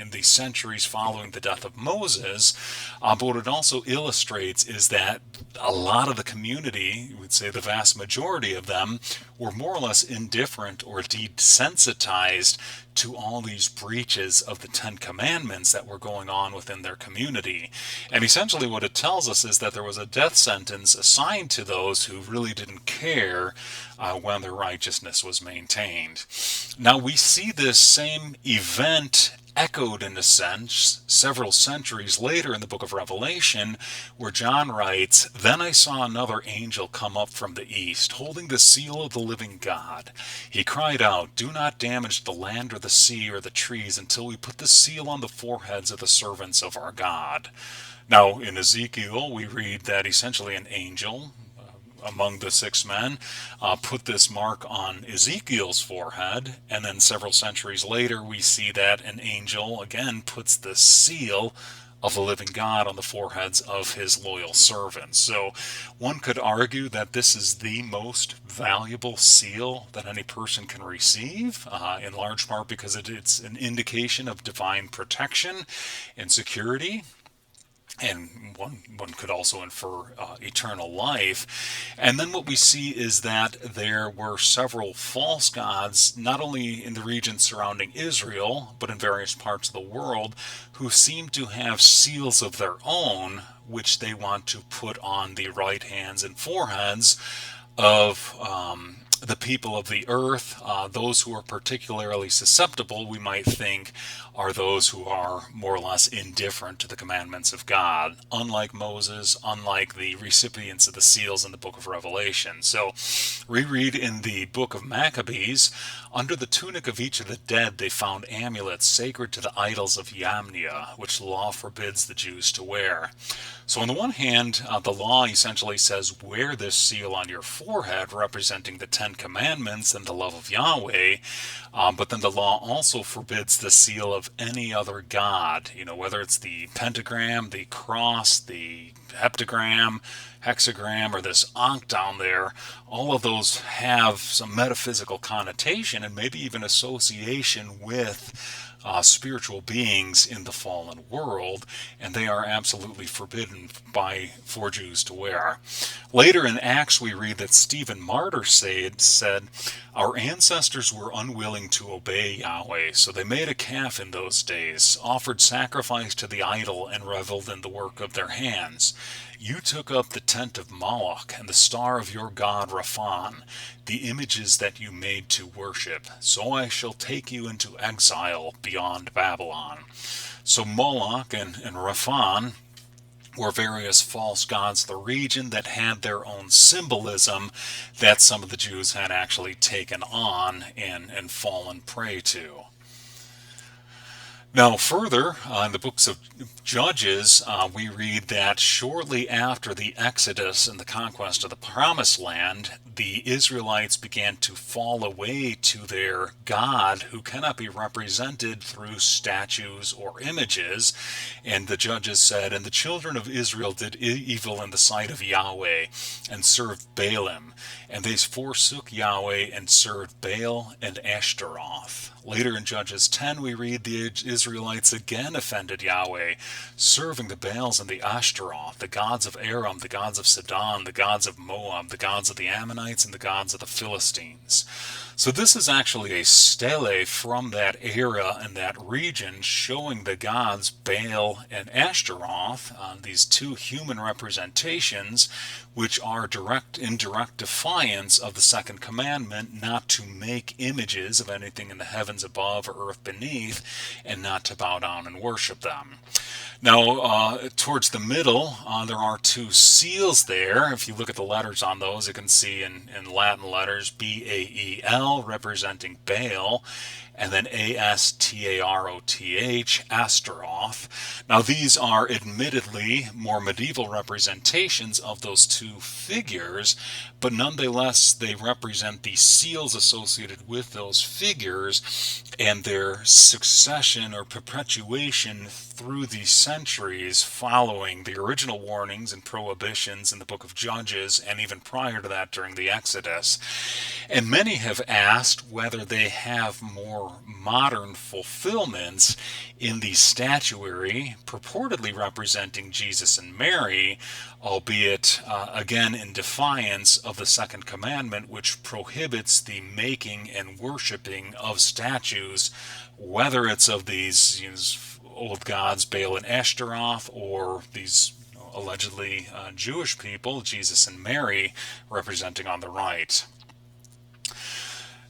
in the centuries following the death of Moses. But what it also illustrates is that a lot of the community, you would say the vast majority of them, were more or less indifferent or desensitized to all these breaches of the Ten Commandments that were going on within their community. And essentially what it tells us is that there was a death sentence assigned to those who really didn't care when their righteousness was maintained. Now we see this same event echoed in a sense several centuries later in the book of Revelation, where John writes, Then I saw another angel come up from the east, holding the seal of the living God. He cried out, Do not damage the land or the sea or the trees until we put the seal on the foreheads of the servants of our God. Now, in Ezekiel, we read that essentially an angel among the 6 men put this mark on Ezekiel's forehead, and then several centuries later we see that an angel again puts the seal of the living God on the foreheads of his loyal servants. So one could argue that this is the most valuable seal that any person can receive, in large part because it's an indication of divine protection and security. And one could also infer eternal life. And then what we see is that there were several false gods, not only in the region surrounding Israel, but in various parts of the world, who seem to have seals of their own, which they want to put on the right hands and foreheads of the people of the earth. Those who are particularly susceptible, we might think, are those who are more or less indifferent to the commandments of God, unlike Moses, unlike the recipients of the seals in the book of Revelation. So we read in the book of Maccabees, under the tunic of each of the dead they found amulets sacred to the idols of Yamnia, which the law forbids the Jews to wear. So on the one hand, the law essentially says wear this seal on your forehead, representing the Ten Commandments and the love of Yahweh, but then the law also forbids the seal of any other god, whether it's the pentagram, the cross, the heptagram, hexagram, or this ankh down there. All of those have some metaphysical connotation and maybe even association with spiritual beings in the fallen world, and they are absolutely forbidden for Jews to wear. Later in Acts we read that Stephen Martyr said, Our ancestors were unwilling to obey Yahweh, so they made a calf in those days, offered sacrifice to the idol, and reveled in the work of their hands. You took up the tent of Moloch and the star of your god Raphan, the images that you made to worship. So I shall take you into exile beyond Babylon. So Moloch and Raphan were various false gods of the region that had their own symbolism that some of the Jews had actually taken on and fallen prey to. Now, further, in the books of Judges, we read that shortly after the Exodus and the conquest of the Promised Land, the Israelites began to fall away to their God, who cannot be represented through statues or images. And the Judges said, "And the children of Israel did evil in the sight of Yahweh, and served Baalim. And they forsook Yahweh and served Baal and Ashtaroth." Later in Judges 10, we read the Israelites again offended Yahweh, serving the Baals and the Ashtaroth, the gods of Aram, the gods of Sidon, the gods of Moab, the gods of the Ammonites, and the gods of the Philistines. So this is actually a stele from that era and that region, showing the gods Baal and Ashtaroth, these two human representations, which are in direct defiance of the second commandment, not to make images of anything in the heavens above or earth beneath, and not to bow down and worship them. Now, towards the middle, there are two seals there. If you look at the letters on those, you can see in Latin letters Bael, representing Baal, and then Astaroth, Astaroth. Now, these are admittedly more medieval representations of those two figures, but nonetheless, they represent the seals associated with those figures and their succession or perpetuation through the centuries following the original warnings and prohibitions in the book of Judges, and even prior to that during the Exodus. And many have asked whether they have more modern fulfillments in the statuary purportedly representing Jesus and Mary, albeit again in defiance of the second commandment, which prohibits the making and worshiping of statues, whether it's of these old gods Baal and Ashtaroth, or these allegedly Jewish people, Jesus and Mary, representing on the right.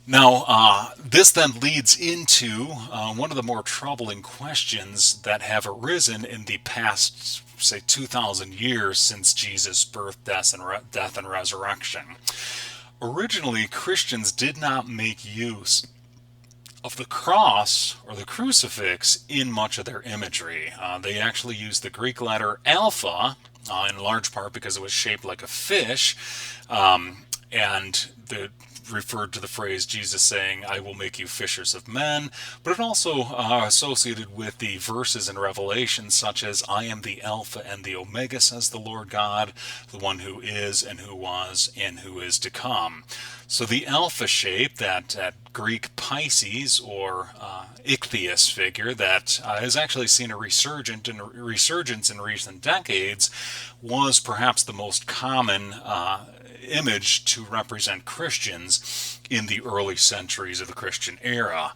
Now, this then leads into one of the more troubling questions that have arisen in the past, say, 2,000 years since Jesus' birth, death, and resurrection. Originally, Christians did not make use of the cross or the crucifix in much of their imagery. They actually used the Greek letter alpha, in large part because it was shaped like a fish, and referred to the phrase Jesus saying, "I will make you fishers of men," but it also associated with the verses in Revelation such as, "I am the Alpha and the Omega, says the Lord God, the one who is and who was and who is to come." So the alpha shape, that Greek Pisces or ichthys figure that has actually seen a resurgence in recent decades, was perhaps the most common image to represent Christians in the early centuries of the Christian era.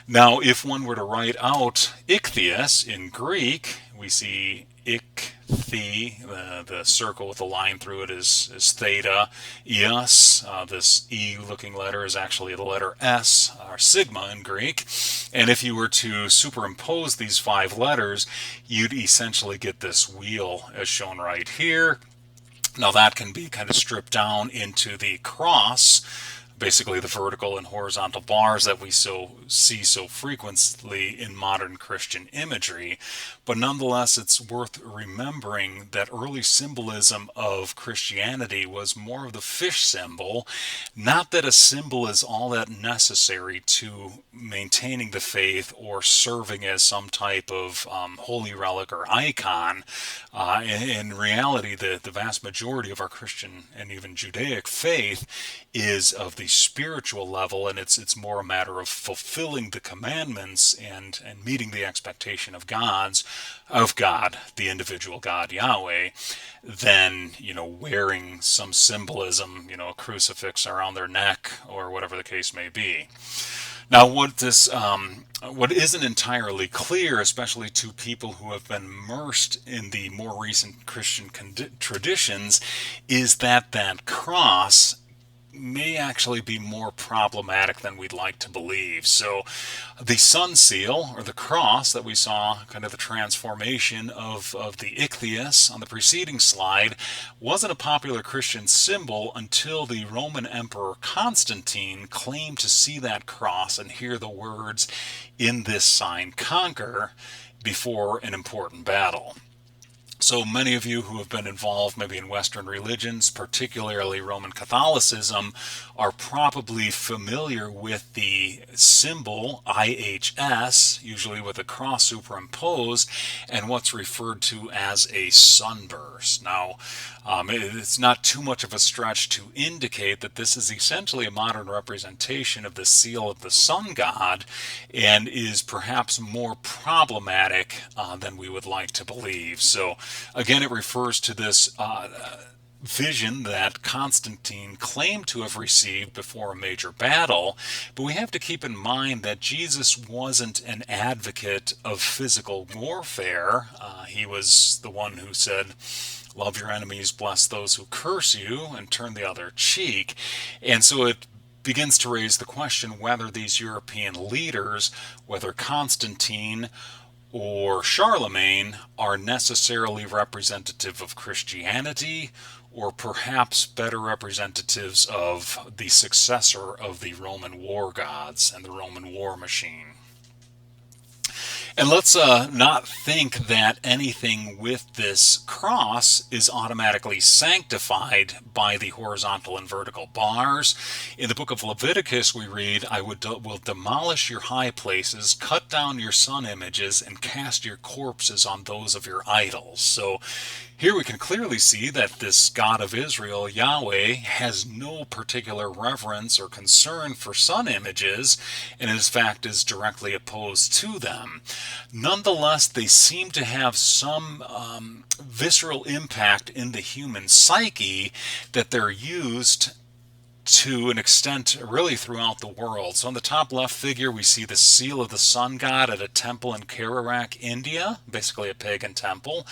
Now, if one were to write out ichthys in Greek, we see ichthy, the circle with a line through it is theta. Eos, this E-looking letter, is actually the letter S, or sigma in Greek. And if you were to superimpose these 5 letters, you'd essentially get this wheel as shown right here. Now that can be kind of stripped down into the cross, basically the vertical and horizontal bars that we see so frequently in modern Christian imagery. But nonetheless, it's worth remembering that early symbolism of Christianity was more of the fish symbol. Not that a symbol is all that necessary to maintaining the faith or serving as some type of holy relic or icon. In reality, the vast majority of our Christian and even Judaic faith is of the spiritual level, and it's more a matter of fulfilling the commandments and meeting the expectation of God, the individual God Yahweh, than wearing some symbolism, a crucifix around their neck or whatever the case may be. Now, what isn't entirely clear, especially to people who have been immersed in the more recent Christian traditions, is that cross may actually be more problematic than we'd like to believe. So, the sun seal, or the cross that we saw, kind of the transformation of the ichthys on the preceding slide, wasn't a popular Christian symbol until the Roman Emperor Constantine claimed to see that cross and hear the words, "In this sign conquer," before an important battle. So many of you who have been involved maybe in Western religions, particularly Roman Catholicism, are probably familiar with the symbol IHS, usually with a cross superimposed, and what's referred to as a sunburst. Now, it's not too much of a stretch to indicate that this is essentially a modern representation of the seal of the sun god and is perhaps more problematic than we would like to believe. So, again, it refers to this vision that Constantine claimed to have received before a major battle, but we have to keep in mind that Jesus wasn't an advocate of physical warfare. He was the one who said, "Love your enemies, bless those who curse you, and turn the other cheek." And so it begins to raise the question whether these European leaders, whether Constantine or Charlemagne, are necessarily representative of Christianity, or perhaps better representatives of the successor of the Roman war gods and the Roman war machine. And let's not think that anything with this cross is automatically sanctified by the horizontal and vertical bars. In the book of Leviticus, we read, will demolish your high places, cut down your sun images, and cast your corpses on those of your idols." So here we can clearly see that this God of Israel, Yahweh, has no particular reverence or concern for sun images, and in fact is directly opposed to them. Nonetheless, they seem to have some visceral impact in the human psyche, that they're used to an extent really throughout the world. So on the top left figure, we see the seal of the sun god at a temple in Kerouac, India, basically a pagan temple.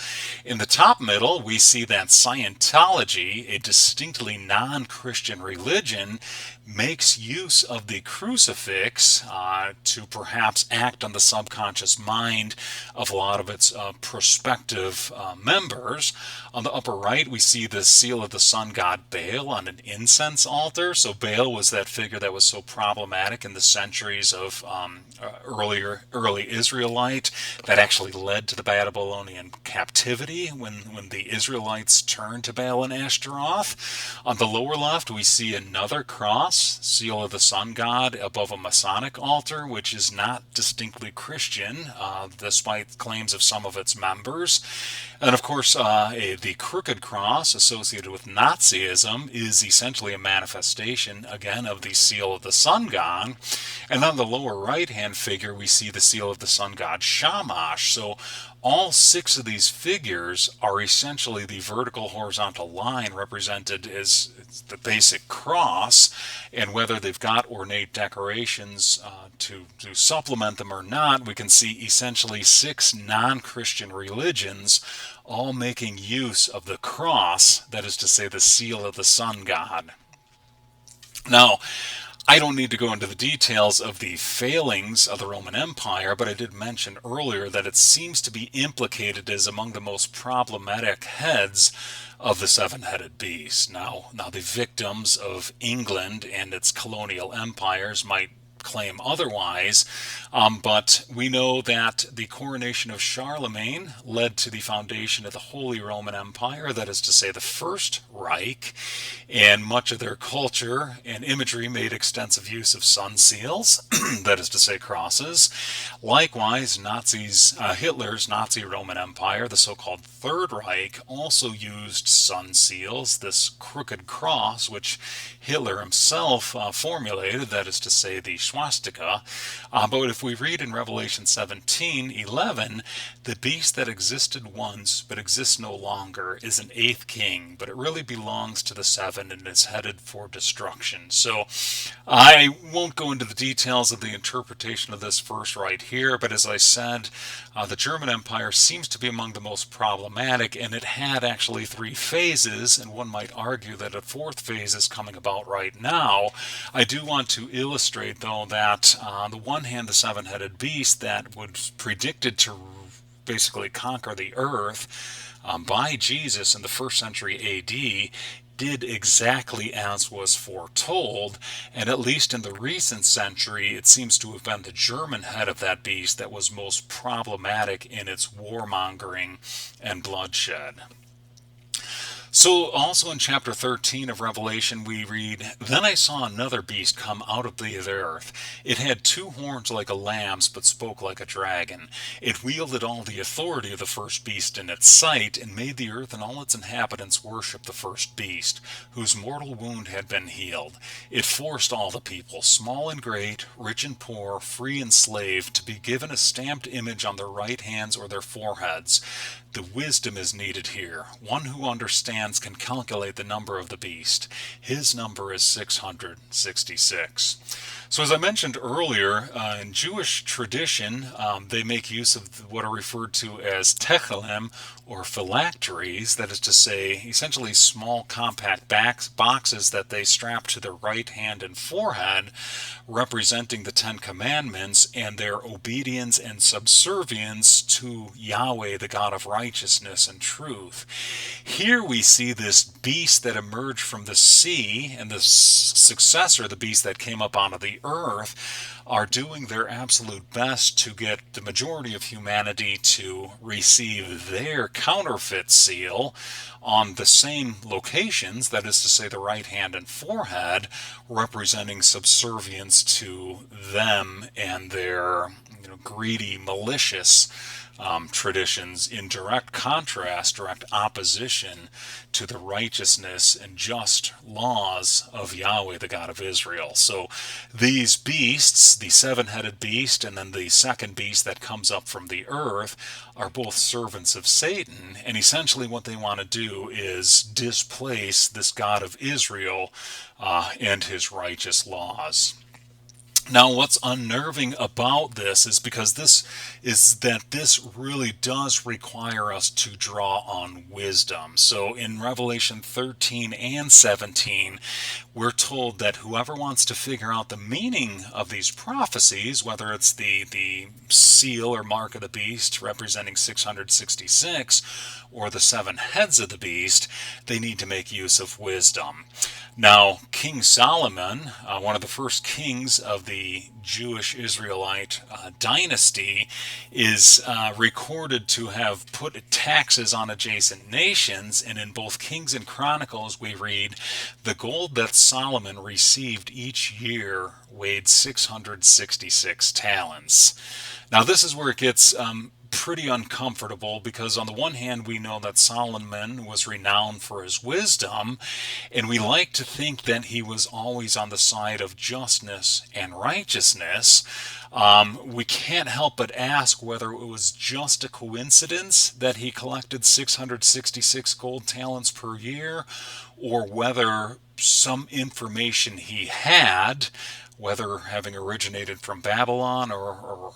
In the top middle, we see that Scientology, a distinctly non-Christian religion, makes use of the crucifix to perhaps act on the subconscious mind of a lot of its prospective members. On the upper right, we see the seal of the sun god Baal on an incense altar. So Baal was that figure that was so problematic in the centuries of early Israelite that actually led to the Babylonian captivity when the Israelites turned to Baal and Ashtaroth. On the lower left, we see another cross, seal of the sun god, above a Masonic altar, which is not distinctly Christian, despite claims of some of its members. And of course, the crooked cross associated with Nazism is essentially a manifestation, again, of the seal of the sun god. And on the lower right-hand figure, we see the seal of the sun god Shamash. So all six of these figures are essentially the vertical horizontal line represented as the basic cross, and whether they've got ornate decorations to supplement them or not, we can see essentially six non-Christian religions all making use of the cross, that is to say the seal of the sun god. Now, I don't need to go into the details of the failings of the Roman Empire, but I did mention earlier that it seems to be implicated as among the most problematic heads of the seven-headed beast. Now the victims of England and its colonial empires might claim otherwise, but we know that the coronation of Charlemagne led to the foundation of the Holy Roman Empire, that is to say the First Reich, and much of their culture and imagery made extensive use of sun seals, that is to say crosses. Likewise, Hitler's Nazi Roman Empire, the so-called Third Reich, also used sun seals, this crooked cross which Hitler himself formulated, that is to say the swastika. But if we read in Revelation 17:11, the beast that existed once but exists no longer is an eighth king, but it really belongs to the seven and is headed for destruction. So I won't go into the details of the interpretation of this verse right here, but as I said, the German Empire seems to be among the most problematic, and it had actually three phases, and one might argue that a fourth phase is coming about right now. I do want to illustrate, though, that on the one hand, the seven-headed beast that was predicted to basically conquer the earth by Jesus in the first century AD did exactly as was foretold, and at least in the recent century, it seems to have been the German head of that beast that was most problematic in its warmongering and bloodshed. So also in chapter 13 of Revelation we read, "Then I saw another beast come out of the earth. It had two horns like a lamb's, but spoke like a dragon. It wielded all the authority of the first beast in its sight, and made the earth and all its inhabitants worship the first beast, whose mortal wound had been healed. It forced all the people, small and great, rich and poor, free and slave, to be given a stamped image on their right hands or their foreheads. The wisdom is needed here. One who understands can calculate the number of the beast. His number is 666. So as I mentioned earlier, in Jewish tradition, they make use of what are referred to as techelem, or phylacteries, that is to say, essentially small compact boxes that they strap to their right hand and forehead, representing the Ten Commandments and their obedience and subservience to Yahweh, the God of righteousness and truth. Here we see this beast that emerged from the sea, and the successor, the beast that came up out of the earth, are doing their absolute best to get the majority of humanity to receive their counterfeit seal on the same locations, that is to say the right hand and forehead, representing subservience to them and their greedy, malicious traditions, in direct contrast, direct opposition to the righteousness and just laws of Yahweh, the God of Israel. So these beasts, the seven-headed beast and then the second beast that comes up from the earth, are both servants of Satan, and essentially what they want to do is displace this God of Israel and his righteous laws. Now, what's unnerving about this is that this really does require us to draw on wisdom. So in Revelation 13 and 17, we're told that whoever wants to figure out the meaning of these prophecies, whether it's the seal or mark of the beast representing 666, or the seven heads of the beast, they need to make use of wisdom. Now, King Solomon, one of the first kings of the Jewish Israelite dynasty, is recorded to have put taxes on adjacent nations, and in both Kings and Chronicles we read, the gold that Solomon received each year weighed 666 talents. Now this is where it gets pretty uncomfortable, because on the one hand we know that Solomon was renowned for his wisdom, and we like to think that he was always on the side of justness and righteousness. We can't help but ask whether it was just a coincidence that he collected 666 gold talents per year, or whether some information he had, whether having originated from Babylon or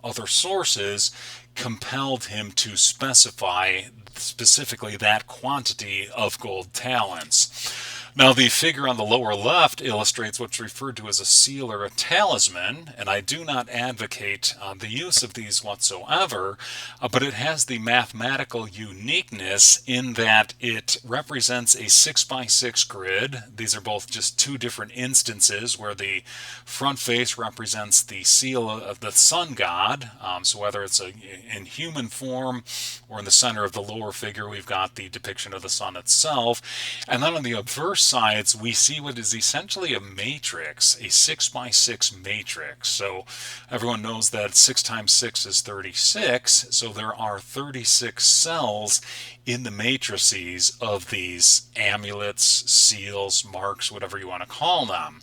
other sources, compelled him to specify specifically that quantity of gold talents. Now, the figure on the lower left illustrates what's referred to as a seal or a talisman, and I do not advocate the use of these whatsoever, but it has the mathematical uniqueness in that it represents a 6x6 grid. These are both just two different instances where the front face represents the seal of the sun god, so whether it's in human form or in the center of the lower figure, we've got the depiction of the sun itself, and then on the obverse sides, we see what is essentially a matrix, a 6 by 6 matrix. So everyone knows that 6 times 6 is 36, so there are 36 cells in the matrices of these amulets, seals, marks, whatever you want to call them.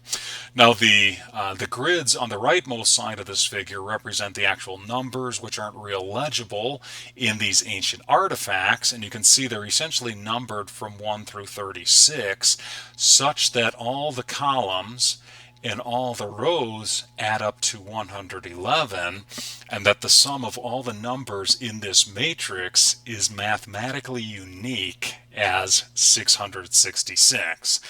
Now the grids on the rightmost side of this figure represent the actual numbers, which aren't real legible in these ancient artifacts, and you can see they're essentially numbered from 1 through 36, such that all the columns and all the rows add up to 111, and that the sum of all the numbers in this matrix is mathematically unique as 666.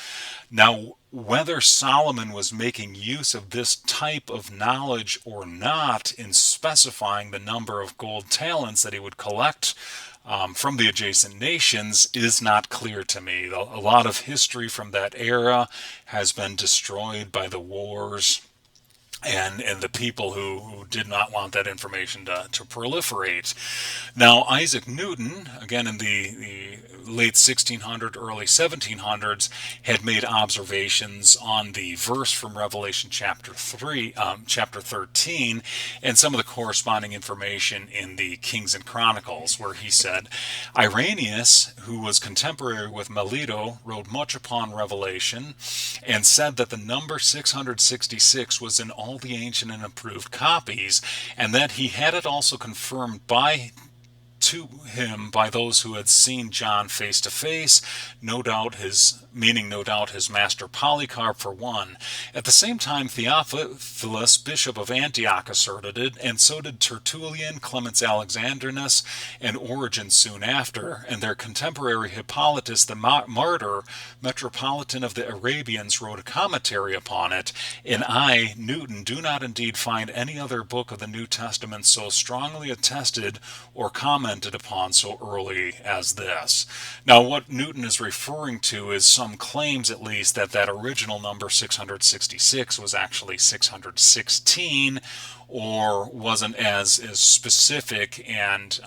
Now, whether Solomon was making use of this type of knowledge or not in specifying the number of gold talents that he would collect from the adjacent nations is not clear to me. A lot of history from that era has been destroyed by the wars and the people who did not want that information to proliferate. Now, Isaac Newton, again in the late 1600s, early 1700s, had made observations on the verse from Revelation chapter 13, and some of the corresponding information in the Kings and Chronicles, where he said, Irenaeus, who was contemporary with Melito, wrote much upon Revelation, and said that the number 666 was in all the ancient and approved copies, and that he had it also confirmed to him by those who had seen John face to face, no doubt his master Polycarp for one. At the same time, Theophilus, bishop of Antioch, asserted it, and so did Tertullian, Clemens Alexandrinus, and Origen soon after, and their contemporary Hippolytus the martyr, metropolitan of the Arabians, wrote a commentary upon it, and I, Newton, do not indeed find any other book of the New Testament so strongly attested or commented upon so early as this. Now, what Newton is referring to is some claims, at least, that original number 666 was actually 616, or wasn't as specific and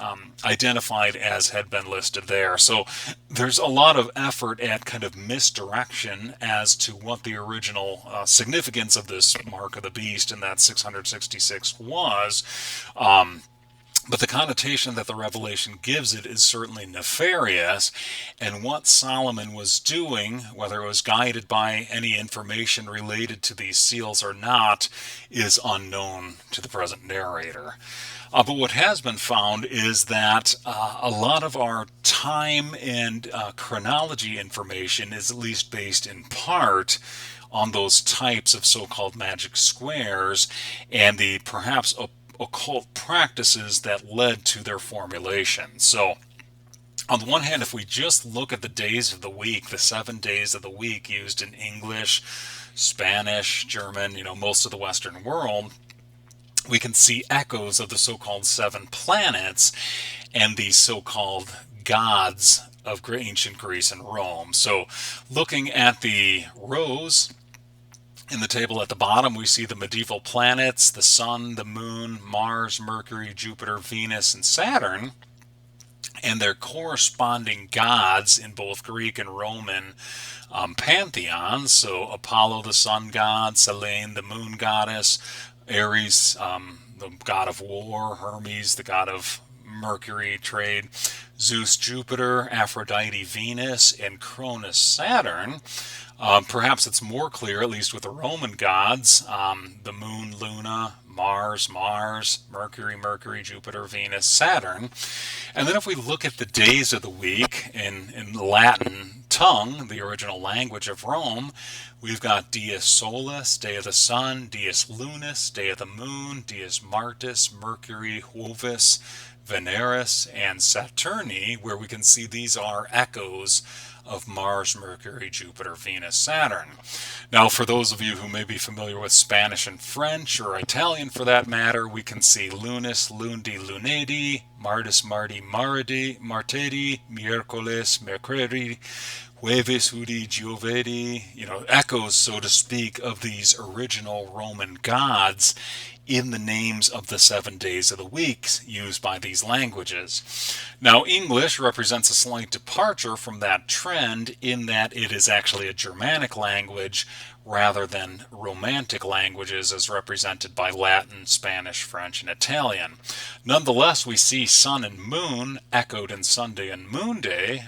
identified as had been listed there. So there's a lot of effort at kind of misdirection as to what the original significance of this mark of the beast and that 666 was. But the connotation that the Revelation gives it is certainly nefarious, and what Solomon was doing, whether it was guided by any information related to these seals or not, is unknown to the present narrator. But what has been found is that a lot of our time and chronology information is at least based in part on those types of so-called magic squares and the perhaps occult practices that led to their formulation. So, on the one hand, if we just look at the days of the week, the 7 days of the week used in English, Spanish, German, most of the Western world, we can see echoes of the so-called 7 planets and the so-called gods of ancient Greece and Rome. So, looking at the rows in the table at the bottom, we see the medieval planets, the Sun, the Moon, Mars, Mercury, Jupiter, Venus, and Saturn, and their corresponding gods in both Greek and Roman pantheons. So Apollo, the sun god, Selene, the moon goddess, Ares, the god of war, Hermes, the god of Mercury, trade, Zeus, Jupiter, Aphrodite, Venus, and Cronus, Saturn. Perhaps it's more clear, at least with the Roman gods, the moon, Luna, Mars, Mercury, Jupiter, Venus, Saturn. And then if we look at the days of the week in Latin tongue, the original language of Rome, we've got Dies Solis, day of the sun, Dies Lunis, day of the moon, Dies Martis, Mercury, Jovis, Veneris, and Saturni, where we can see these are echoes of Mars, Mercury, Jupiter, Venus, Saturn. Now, for those of you who may be familiar with Spanish and French, or Italian for that matter, we can see Lunis, Lundi, Lunedi, Martis, Mardi, Martedi, Miércoles, Mercredi, Jueves, Hudi, Giovedi, echoes, so to speak, of these original Roman gods in the names of the 7 days of the week used by these languages. Now, English represents a slight departure from that trend. trend in that it is actually a Germanic language rather than Romantic languages as represented by Latin, Spanish, French, and Italian. Nonetheless, we see sun and moon echoed in Sunday and Moon Day,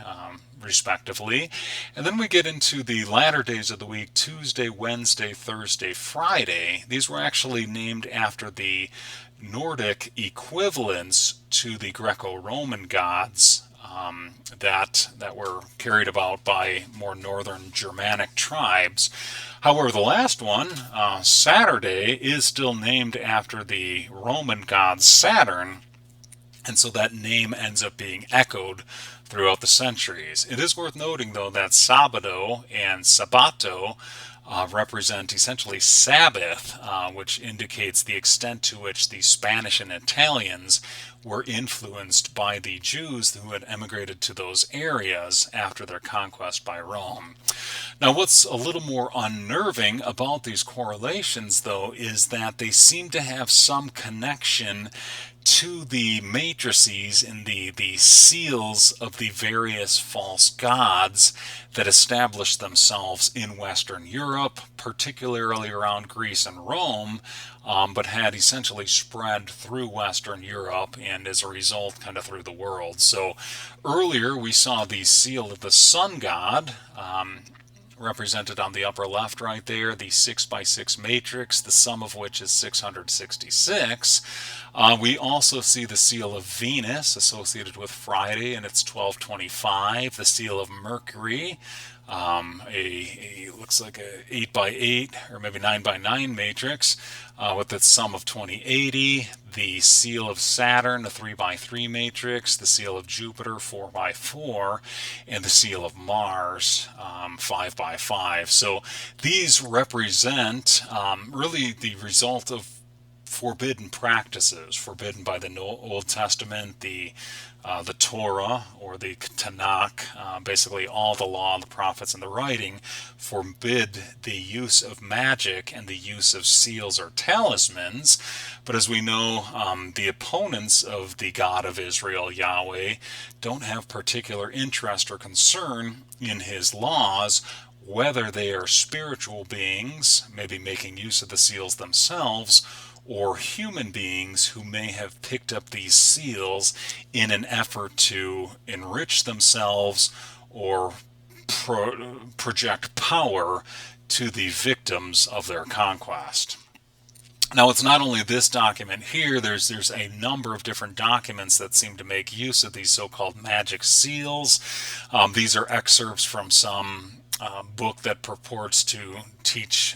respectively. And then we get into the latter days of the week, Tuesday, Wednesday, Thursday, Friday. These were actually named after the Nordic equivalents to the Greco-Roman gods that were carried about by more northern Germanic tribes. However, the last one, Saturday, is still named after the Roman god Saturn, and so that name ends up being echoed throughout the centuries. It is worth noting, though, that Sabado and Sabato represent essentially Sabbath, which indicates the extent to which the Spanish and Italians were influenced by the Jews who had emigrated to those areas after their conquest by Rome. Now, what's a little more unnerving about these correlations, though, is that they seem to have some connection to the matrices in the seals of the various false gods that established themselves in Western Europe, particularly around Greece and Rome, but had essentially spread through Western Europe and as a result kind of through the world. So earlier we saw the seal of the sun god, represented on the upper left right there, the 6x6 matrix, the sum of which is 666. We also see the seal of Venus associated with Friday, and it's 1225. The seal of Mercury, looks like a 8x8 or maybe 9x9 matrix with its sum of 2080. The seal of Saturn, a 3x3 matrix. The seal of Jupiter, 4x4, and the seal of Mars, 5x5. So these represent really the result of forbidden practices, forbidden by the Old Testament, the Torah, or the Tanakh, basically all the law, the prophets, and the writing forbid the use of magic and the use of seals or talismans. But as we know, the opponents of the God of Israel, Yahweh, don't have particular interest or concern in his laws, whether they are spiritual beings, maybe making use of the seals themselves, or human beings who may have picked up these seals in an effort to enrich themselves or project power to the victims of their conquest. Now, it's not only this document here, there's a number of different documents that seem to make use of these so-called magic seals. These are excerpts from some book that purports to teach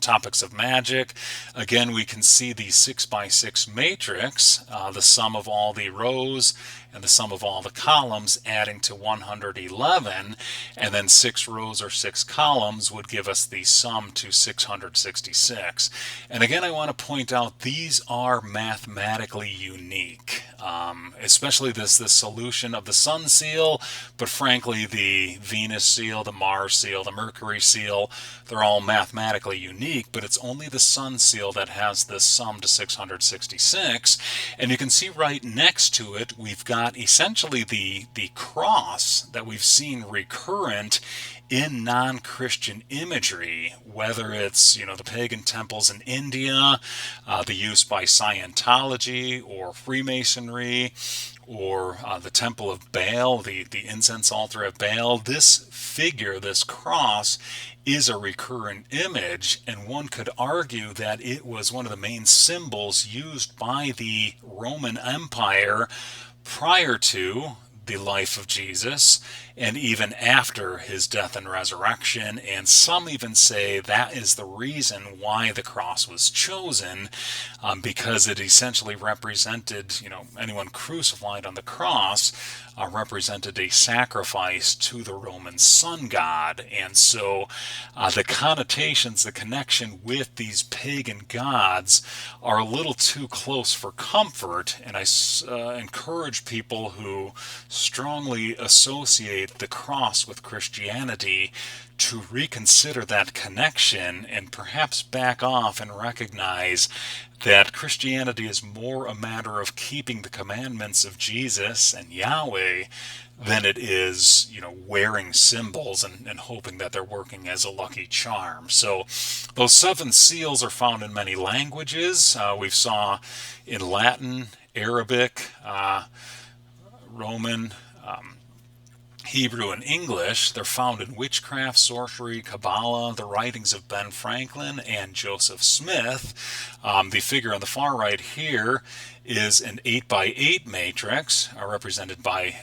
topics of magic. Again, we can see the 6x6 matrix, the sum of all the rows and the sum of all the columns adding to 111, and then 6 rows or 6 columns would give us the sum to 666. And again, I want to point out these are mathematically unique, especially this solution of the Sun seal, but frankly the Venus seal, the Mars seal, the Mercury seal, they're all mathematically unique, but it's only the Sun seal that has this sum to 666. And you can see right next to it we've got essentially the cross that we've seen recurrent in non-Christian imagery, whether it's the pagan temples in India, the use by Scientology or Freemasonry, or the Temple of Baal, the incense altar of Baal. This figure, this cross, is a recurrent image, and one could argue that it was one of the main symbols used by the Roman Empire prior to the life of Jesus and even after his death and resurrection. And some even say that is the reason why the cross was chosen, because it essentially represented, anyone crucified on the cross represented a sacrifice to the Roman sun god. And so the connotations, the connection with these pagan gods are a little too close for comfort, and I encourage people who strongly associate the cross with Christianity to reconsider that connection and perhaps back off and recognize that Christianity is more a matter of keeping the commandments of Jesus and Yahweh than it is, wearing symbols and hoping that they're working as a lucky charm. So those seven seals are found in many languages. We've saw in Latin, Arabic, Roman, Hebrew, and English. They're found in witchcraft, sorcery, Kabbalah, the writings of Ben Franklin and Joseph Smith. The figure on the far right here is an 8 by 8 matrix, represented by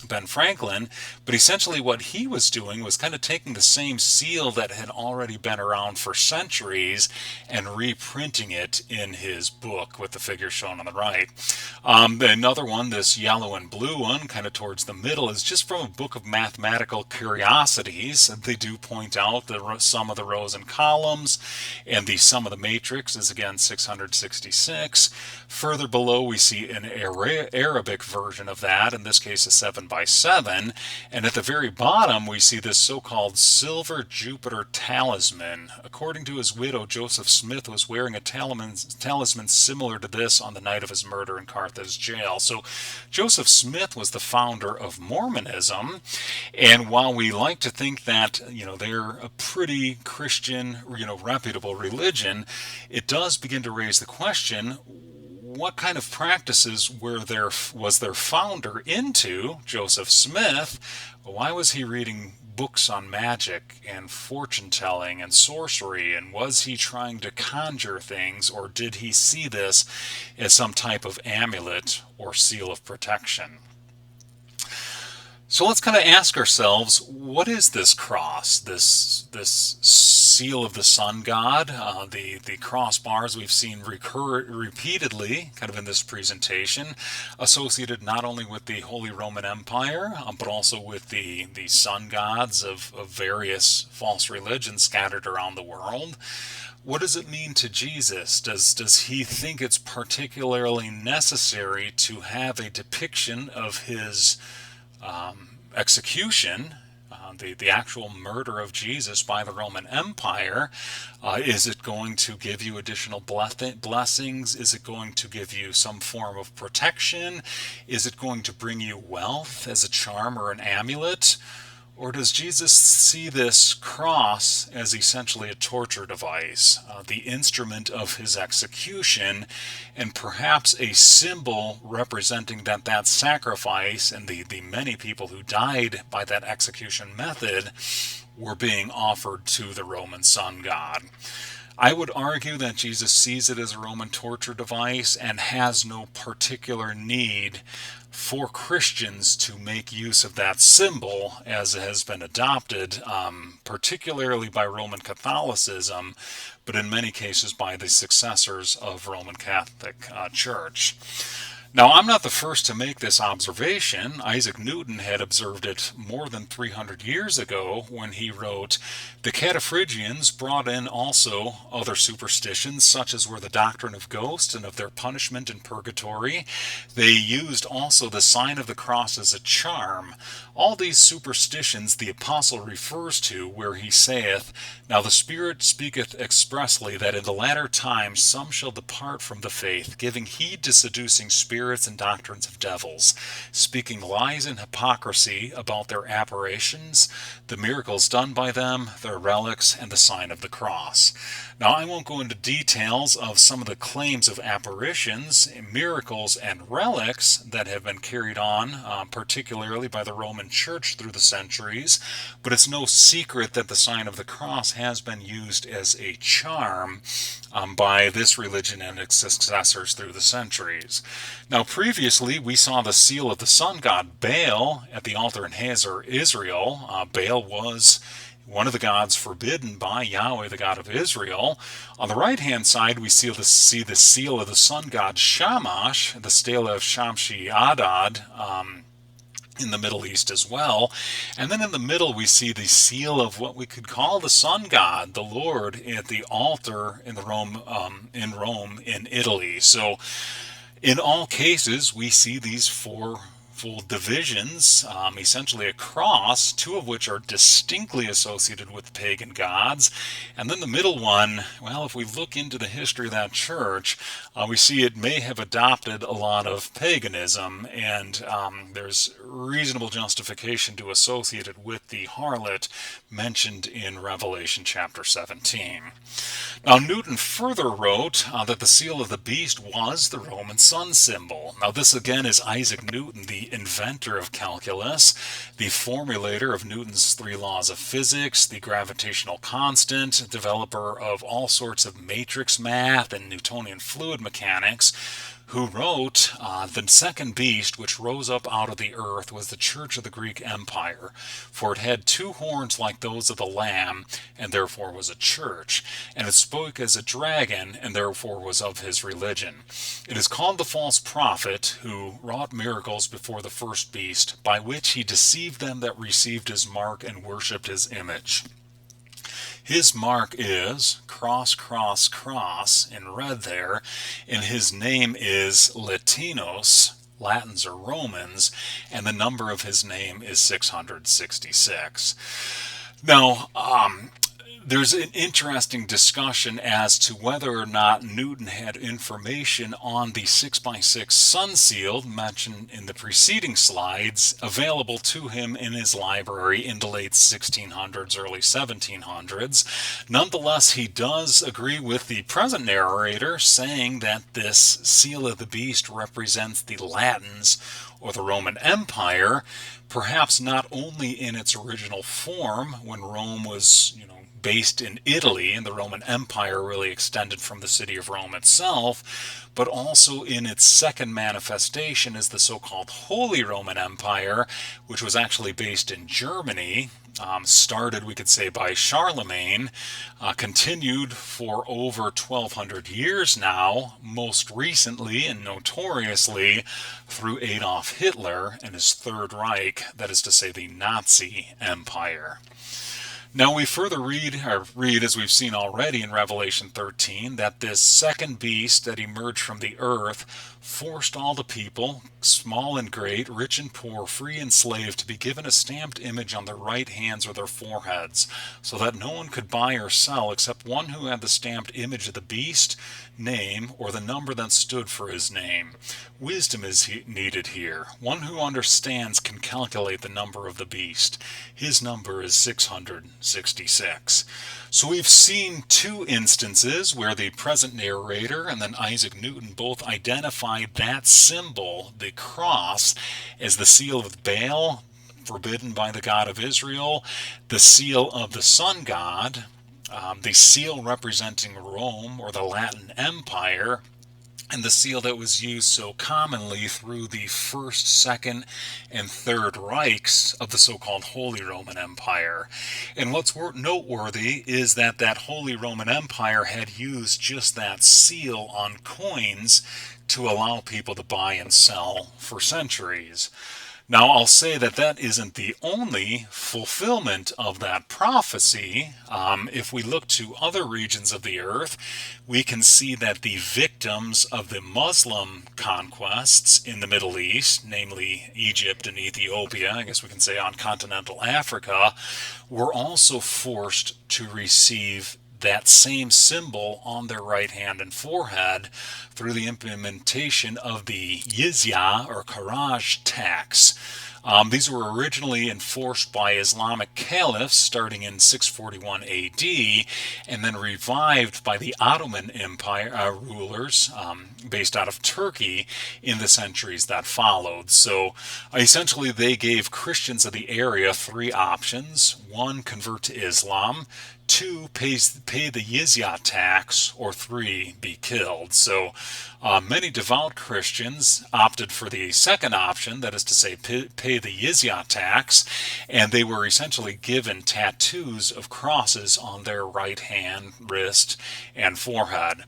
Ben Franklin, but essentially what he was doing was kind of taking the same seal that had already been around for centuries and reprinting it in his book with the figure shown on the right. Another one, this yellow and blue one, kind of towards the middle, is just from a book of mathematical curiosities. They do point out the sum of the rows and columns, and the sum of the matrix is again 666. Further below we see an Arabic version of that, in this case a 7 by 7, and at the very bottom we see this so-called silver Jupiter talisman. According to his widow, Joseph Smith was wearing a talisman similar to this on the night of his murder in Carthage jail. So Joseph Smith was the founder of Mormonism, and while we like to think that they're a pretty Christian, reputable religion, it does begin to raise the question, what kind of practices was their founder into, Joseph Smith? Why was he reading books on magic and fortune telling and sorcery, and was he trying to conjure things, or did he see this as some type of amulet or seal of protection? So let's kind of ask ourselves, what is this cross, this seal of the sun god? The crossbars we've seen repeatedly kind of in this presentation, associated not only with the Holy Roman Empire, but also with the sun gods of various false religions scattered around the world. What does it mean to Jesus? Does he think it's particularly necessary to have a depiction of his execution, the actual murder of Jesus by the Roman Empire? Is it going to give you additional blessings? Is it going to give you some form of protection? Is it going to bring you wealth as a charm or an amulet? Or does Jesus see this cross as essentially a torture device, the instrument of his execution, and perhaps a symbol representing that sacrifice and the many people who died by that execution method were being offered to the Roman sun god? I would argue that Jesus sees it as a Roman torture device and has no particular need for Christians to make use of that symbol as it has been adopted, particularly by Roman Catholicism, but in many cases by the successors of Roman Catholic Church. Now, I'm not the first to make this observation. Isaac Newton had observed it more than 300 years ago when he wrote, "The Cataphrygians brought in also other superstitions, such as were the doctrine of ghosts and of their punishment in purgatory. They used also the sign of the cross as a charm. All these superstitions the apostle refers to, where he saith, Now the Spirit speaketh expressly that in the latter times some shall depart from the faith, giving heed to seducing spirits and doctrines of devils, speaking lies and hypocrisy about their apparitions, the miracles done by them, their relics, and the sign of the cross." Now, I won't go into details of some of the claims of apparitions, miracles, and relics that have been carried on, particularly by the Roman Church through the centuries, but it's no secret that the sign of the cross has been used as a charm by this religion and its successors through the centuries. Now, previously, we saw the seal of the sun god Baal at the altar in Hazor, Israel. Baal was one of the gods forbidden by Yahweh, the God of Israel. On the right-hand side, we see the seal of the sun god Shamash, the stela of Shamshi Adad, in the Middle East as well. And then in the middle, we see the seal of what we could call the sun god, the Lord, at the altar in Rome, in Italy. So in all cases, we see these four full divisions, essentially a cross, two of which are distinctly associated with pagan gods. And then the middle one, well, if we look into the history of that church, we see it may have adopted a lot of paganism, and there's reasonable justification to associate it with the harlot mentioned in Revelation chapter 17. Now, Newton further wrote that the seal of the beast was the Roman sun symbol. Now, this again is Isaac Newton, the inventor of calculus, the formulator of Newton's three laws of physics, the gravitational constant, developer of all sorts of matrix math and Newtonian fluid mechanics, who wrote, the second beast which rose up out of the earth was the church of the Greek Empire, for it had two horns like those of the lamb, and therefore was a church, and it spoke as a dragon, and therefore was of his religion. It is called the false prophet, who wrought miracles before the first beast, by which he deceived them that received his mark and worshipped his image. His mark is cross, cross, cross in red there, and his name is Latinos, Latins or Romans, and the number of his name is 666. Now, there's an interesting discussion as to whether or not Newton had information on the 6x6 sun seal mentioned in the preceding slides available to him in his library in the late 1600s, early 1700s. Nonetheless, he does agree with the present narrator, saying that this seal of the beast represents the Latins or the Roman Empire, perhaps not only in its original form when Rome was, based in Italy, and the Roman Empire really extended from the city of Rome itself, but also in its second manifestation as the so-called Holy Roman Empire, which was actually based in Germany, started, we could say, by Charlemagne, continued for over 1,200 years now, most recently and notoriously through Adolf Hitler and his Third Reich, that is to say the Nazi Empire. Now we further read, as we've seen already in Revelation 13, that this second beast that emerged from the earth forced all the people, small and great, rich and poor, free and slave, to be given a stamped image on their right hands or their foreheads, so that no one could buy or sell except one who had the stamped image of the beast, name, or the number that stood for his name. Wisdom is needed here. One who understands can calculate the number of the beast. His number is 666. So we've seen two instances where the present narrator and then Isaac Newton both identified that symbol, the cross, as the seal of Baal, forbidden by the God of Israel, the seal of the sun god, the seal representing Rome or the Latin Empire, and the seal that was used so commonly through the First, Second, and Third Reichs of the so-called Holy Roman Empire. And what's noteworthy is that that Holy Roman Empire had used just that seal on coins to allow people to buy and sell for centuries. Now, I'll say that that isn't the only fulfillment of that prophecy. If we look to other regions of the earth, we can see that the victims of the Muslim conquests in the Middle East, namely Egypt and Ethiopia, I guess we can say on continental Africa, were also forced to receive that same symbol on their right hand and forehead through the implementation of the jizya or Kharaj tax. These were originally enforced by Islamic caliphs starting in 641 AD and then revived by the Ottoman Empire rulers based out of Turkey in the centuries that followed. So essentially they gave Christians of the area three options. One, convert to Islam. Two, pay the jizya tax, or three, be killed. So many devout Christians opted for the second option, that is to say, pay the jizya tax, and they were essentially given tattoos of crosses on their right hand, wrist, and forehead.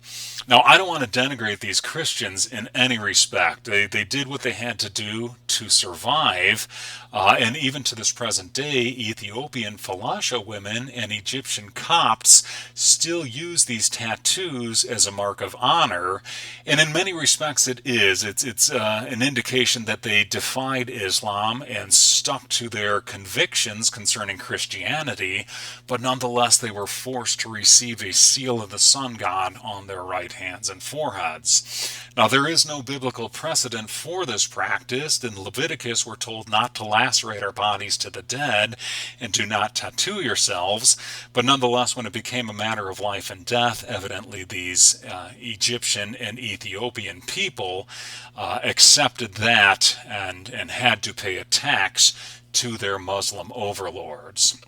Now, I don't want to denigrate these Christians in any respect. They did what they had to do to survive, and even to this present day, Ethiopian Falasha women and Egyptian Copts still use these tattoos as a mark of honor, and in many respects it is. It's an indication that they defied Islam and stuck to their convictions concerning Christianity, but nonetheless they were forced to receive a seal of the sun god on their right hands and foreheads. Now, there is no biblical precedent for this practice. In Leviticus, we're told not to lacerate our bodies to the dead and do not tattoo yourselves. But nonetheless, when it became a matter of life and death, evidently these Egyptian and Ethiopian people accepted that and had to pay a tax to their Muslim overlords.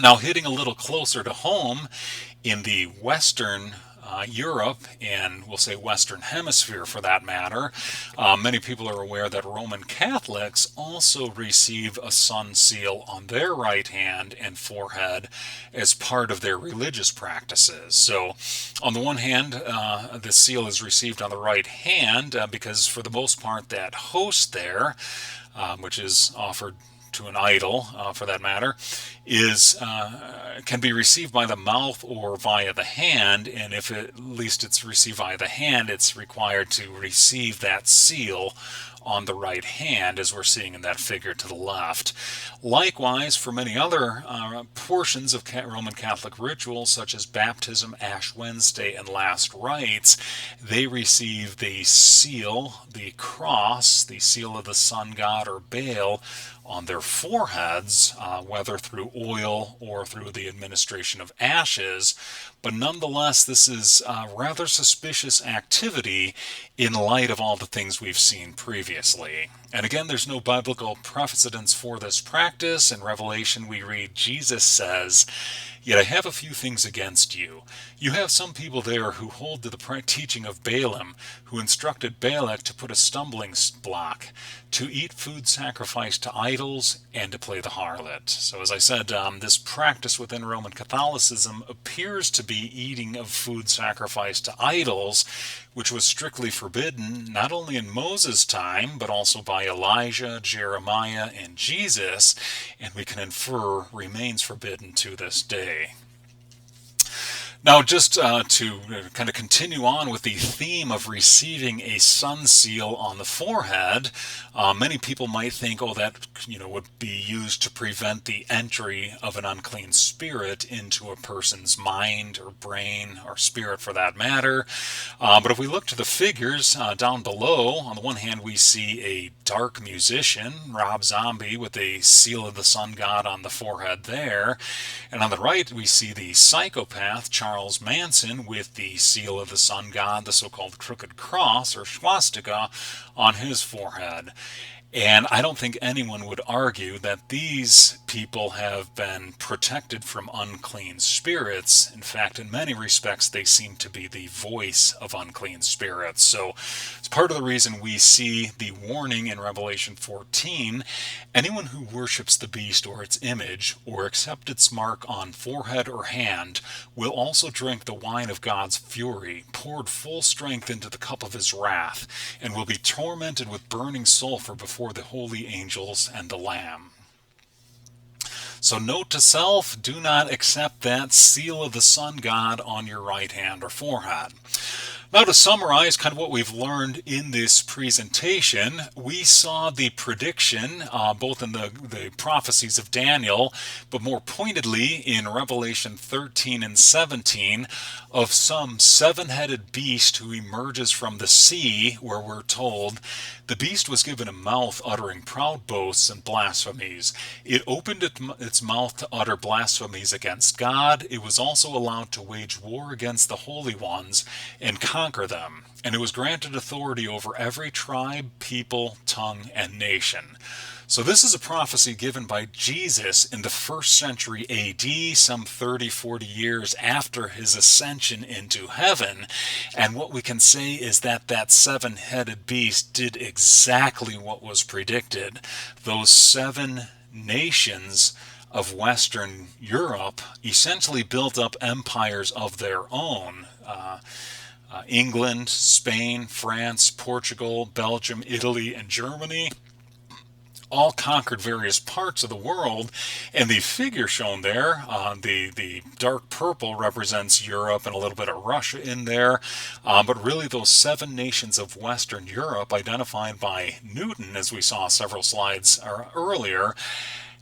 Now, hitting a little closer to home in the Western Europe, and we'll say Western Hemisphere for that matter, many people are aware that Roman Catholics also receive a sun seal on their right hand and forehead as part of their religious practices. So, on the one hand, the seal is received on the right hand because, for the most part, that host there, which is offered to an idol, for that matter, is can be received by the mouth or via the hand, and if at least it's received via the hand, it's required to receive that seal on the right hand, as we're seeing in that figure to the left. Likewise, for many other portions of Roman Catholic rituals, such as baptism, Ash Wednesday, and last rites, they receive the seal, the cross, the seal of the sun god or Baal, on their foreheads, whether through oil or through the administration of ashes. But nonetheless, this is rather suspicious activity in light of all the things we've seen previously. And again, there's no biblical precedence for this practice. In Revelation, we read, Jesus says, "Yet I have a few things against you. You have some people there who hold to the teaching of Balaam, who instructed Balak to put a stumbling block, to eat food sacrificed to idols, and to play the harlot." So as I said, this practice within Roman Catholicism appears to be eating of food sacrificed to idols, which was strictly forbidden not only in Moses' time, but also by Elijah, Jeremiah, and Jesus, and we can infer remains forbidden to this day. Now, just to kind of continue on with the theme of receiving a sun seal on the forehead, many people might think, oh, that would be used to prevent the entry of an unclean spirit into a person's mind or brain or spirit, for that matter. But if we look to the figures down below, on the one hand, we see a dark musician, Rob Zombie, with a seal of the sun god on the forehead there, and on the right, we see the psychopath, Charles Manson, with the seal of the sun god, the so-called crooked cross or swastika, on his forehead. And I don't think anyone would argue that these people have been protected from unclean spirits. In fact, in many respects, they seem to be the voice of unclean spirits. So it's part of the reason we see the warning in Revelation 14, anyone who worships the beast or its image, or accepts its mark on forehead or hand, will also drink the wine of God's fury, poured full strength into the cup of his wrath, and will be tormented with burning sulfur before the holy angels and the Lamb. So note to self, do not accept that seal of the sun god on your right hand or forehead. Now, to summarize kind of what we've learned in this presentation, we saw the prediction both in the prophecies of Daniel, but more pointedly in Revelation 13 and 17, of some seven-headed beast who emerges from the sea, where we're told, "The beast was given a mouth uttering proud boasts and blasphemies. It opened its mouth to utter blasphemies against God. It was also allowed to wage war against the holy ones and conquer them. And it was granted authority over every tribe, people, tongue, and nation." So this is a prophecy given by Jesus in the 1st century AD, some 30, 40 years after his ascension into heaven. And what we can say is that that seven-headed beast did exactly what was predicted. Those seven nations of Western Europe essentially built up empires of their own. England, Spain, France, Portugal, Belgium, Italy, and Germany all conquered various parts of the world, and the figure shown there, the dark purple, represents Europe and a little bit of Russia in there, but really those 7 nations of Western Europe, identified by Newton, as we saw several slides earlier,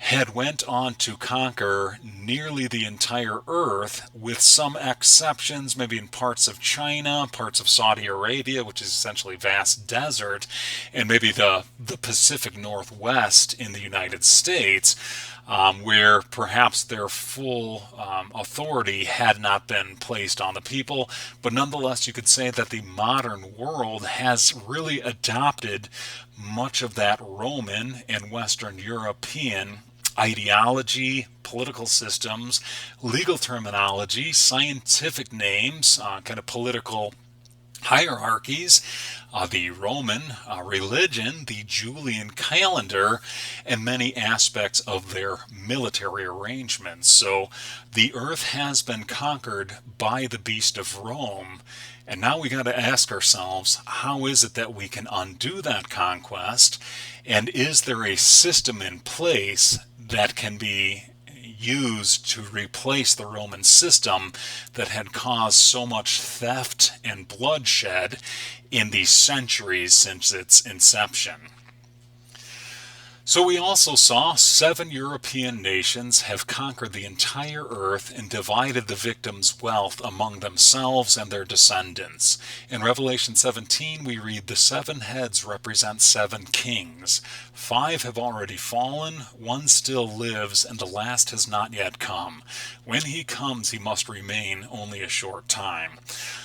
had went on to conquer nearly the entire earth, with some exceptions, maybe in parts of China, parts of Saudi Arabia, which is essentially vast desert, and maybe the Pacific Northwest in the United States, where perhaps their full authority had not been placed on the people. But nonetheless, you could say that the modern world has really adopted much of that Roman and Western European ideology, political systems, legal terminology, scientific names, kind of political hierarchies, the Roman religion, the Julian calendar, and many aspects of their military arrangements. So the earth has been conquered by the beast of Rome. And now we got to ask ourselves, how is it that we can undo that conquest? And is there a system in place that can be used to replace the Roman system that had caused so much theft and bloodshed in the centuries since its inception? So we also saw 7 European nations have conquered the entire earth and divided the victims' wealth among themselves and their descendants. In Revelation 17, we read, "The 7 heads represent 7 kings. 5 have already fallen, 1 still lives, and the last has not yet come. When he comes, he must remain only a short time."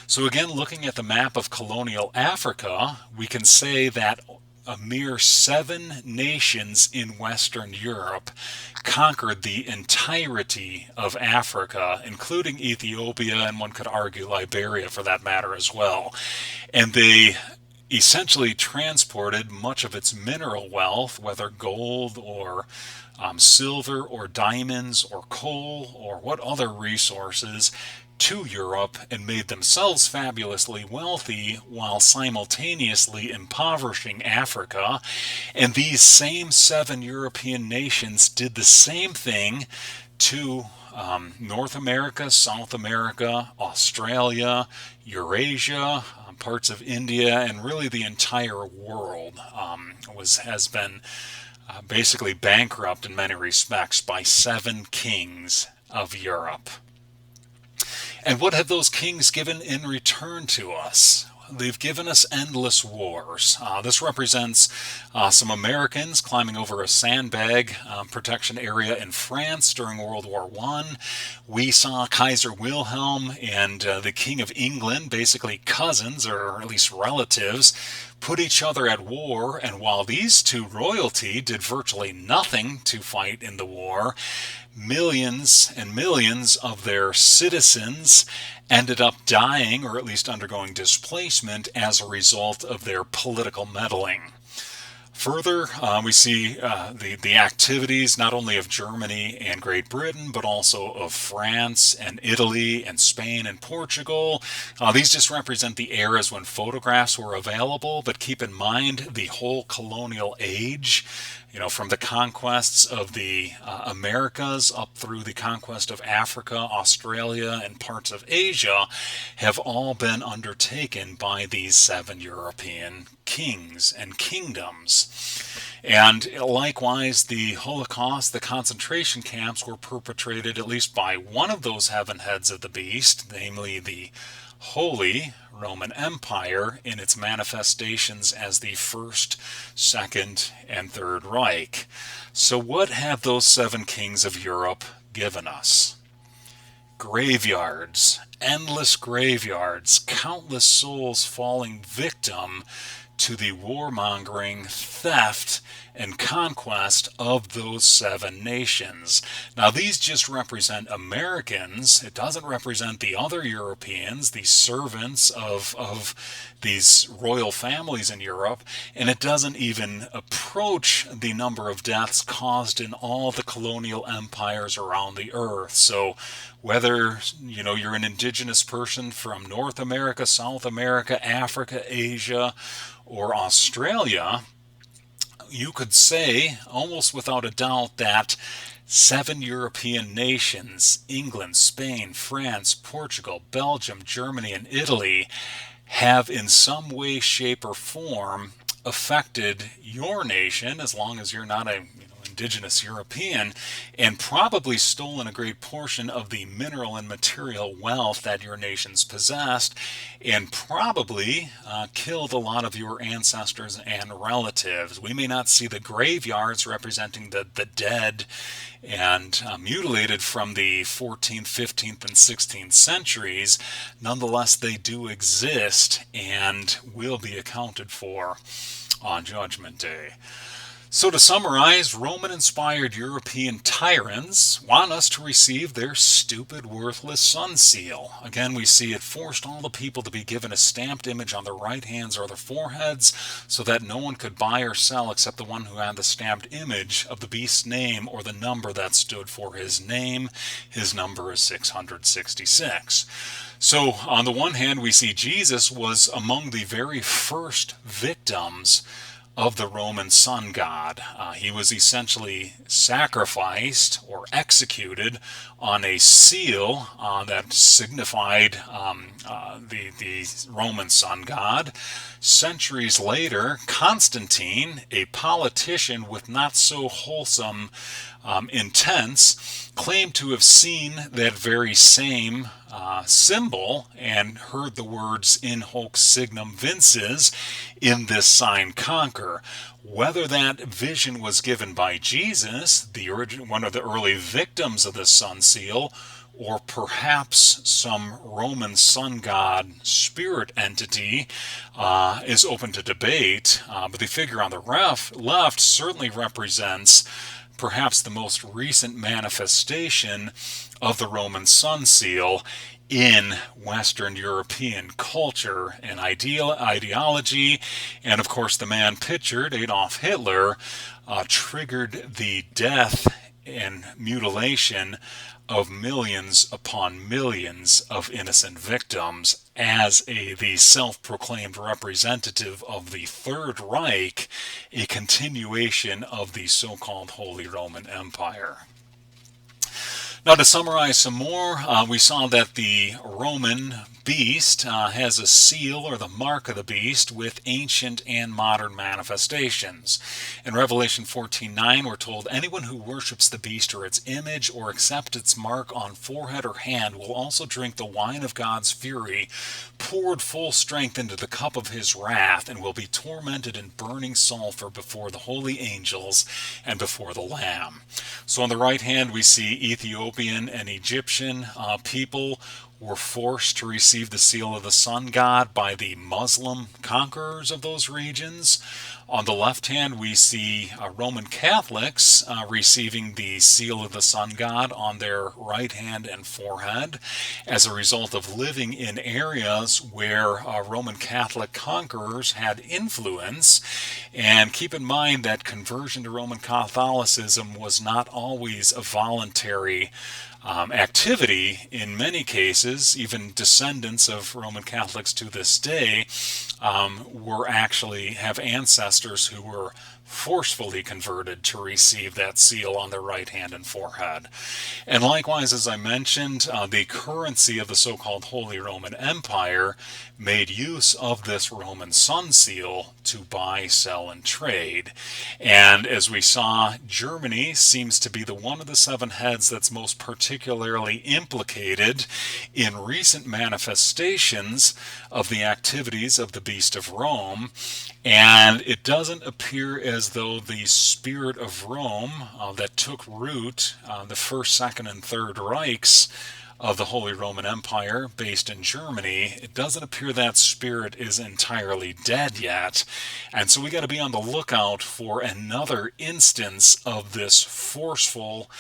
So again, looking at the map of colonial Africa, we can say that a mere 7 nations in Western Europe conquered the entirety of Africa, including Ethiopia, and one could argue Liberia for that matter as well. And they essentially transported much of its mineral wealth, whether gold or silver or diamonds or coal or what other resources, to Europe, and made themselves fabulously wealthy while simultaneously impoverishing Africa. And these same 7 European nations did the same thing to North America, South America, Australia, Eurasia, parts of India, and really the entire world has been basically bankrupt in many respects by 7 kings of Europe. And what have those kings given in return to us? They've given us endless wars. This represents some Americans climbing over a sandbag protection area in France during World War I. We saw Kaiser Wilhelm and the King of England, basically cousins or at least relatives, put each other at war. And while these two royalty did virtually nothing to fight in the war, millions and millions of their citizens ended up dying or at least undergoing displacement as a result of their political meddling. Further, we see the activities not only of Germany and Great Britain, but also of France and Italy and Spain and Portugal. These just represent the eras when photographs were available, but keep in mind the whole colonial age, from the conquests of the Americas up through the conquest of Africa, Australia, and parts of Asia, have all been undertaken by these 7 European kings and kingdoms. And likewise, the Holocaust, the concentration camps, were perpetrated at least by one of those 7 heads of the beast, namely the Holy Roman Empire, in its manifestations as the First, Second, and Third Reich. So what have those 7 kings of Europe given us? Graveyards, endless graveyards, countless souls falling victim to the warmongering, theft, and conquest of those 7 nations. Now, these just represent Americans. It doesn't represent the other Europeans, the servants of these royal families in Europe, and it doesn't even approach the number of deaths caused in all the colonial empires around the earth. So whether you're an indigenous person from North America, South America, Africa, Asia, or Australia, you could say almost without a doubt that 7 European nations, England, Spain, France, Portugal, Belgium, Germany, and Italy, have in some way, shape, or form affected your nation, as long as you're not a indigenous European, and probably stolen a great portion of the mineral and material wealth that your nations possessed, and probably killed a lot of your ancestors and relatives. We may not see the graveyards representing the dead and mutilated from the 14th, 15th, and 16th centuries. Nonetheless, they do exist and will be accounted for on Judgment Day. So to summarize, Roman-inspired European tyrants want us to receive their stupid, worthless sun seal. Again, we see it forced all the people to be given a stamped image on their right hands or their foreheads so that no one could buy or sell except the one who had the stamped image of the beast's name or the number that stood for his name. His number is 666. So on the one hand, we see Jesus was among the very first victims of the Roman sun god. He was essentially sacrificed or executed on a seal that signified the Roman sun god. Centuries later, Constantine, a politician with not so wholesome intents, claimed to have seen that very same symbol and heard the words in hoc signum vinces, in this sign conquer. Whether that vision was given by Jesus, one of the early victims of the sun seal, or perhaps some Roman sun god spirit entity, is open to debate, but the figure on the left certainly represents perhaps the most recent manifestation of the Roman sun seal in Western European culture and ideology. And of course, the man pictured, Adolf Hitler, triggered the death and mutilation of millions upon millions of innocent victims as the self-proclaimed representative of the Third Reich, a continuation of the so-called Holy Roman Empire. Now, to summarize some more, we saw that the Roman beast has a seal or the mark of the beast with ancient and modern manifestations. In Revelation 14:9, we're told anyone who worships the beast or its image or accepts its mark on forehead or hand will also drink the wine of God's fury, poured full strength into the cup of his wrath, and will be tormented in burning sulfur before the holy angels and before the Lamb. So on the right hand, we see Ethiopian and Egyptian people were forced to receive the seal of the sun god by the Muslim conquerors of those regions. On the left hand, we see Roman Catholics receiving the seal of the sun god on their right hand and forehead as a result of living in areas where Roman Catholic conquerors had influence. And keep in mind that conversion to Roman Catholicism was not always a voluntary activity. In many cases, even descendants of Roman Catholics to this day have ancestors who were forcefully converted to receive that seal on their right hand and forehead. And likewise, as I mentioned, the currency of the so-called Holy Roman Empire made use of this Roman sun seal to buy, sell, and trade. And as we saw, Germany seems to be the one of the 7 heads that's most particularly implicated in recent manifestations of the activities of the Beast of Rome. And it doesn't appear as though the spirit of Rome that took root, the First, Second, and Third Reichs of the Holy Roman Empire based in Germany, it doesn't appear that spirit is entirely dead yet. And so we got to be on the lookout for another instance of this forceful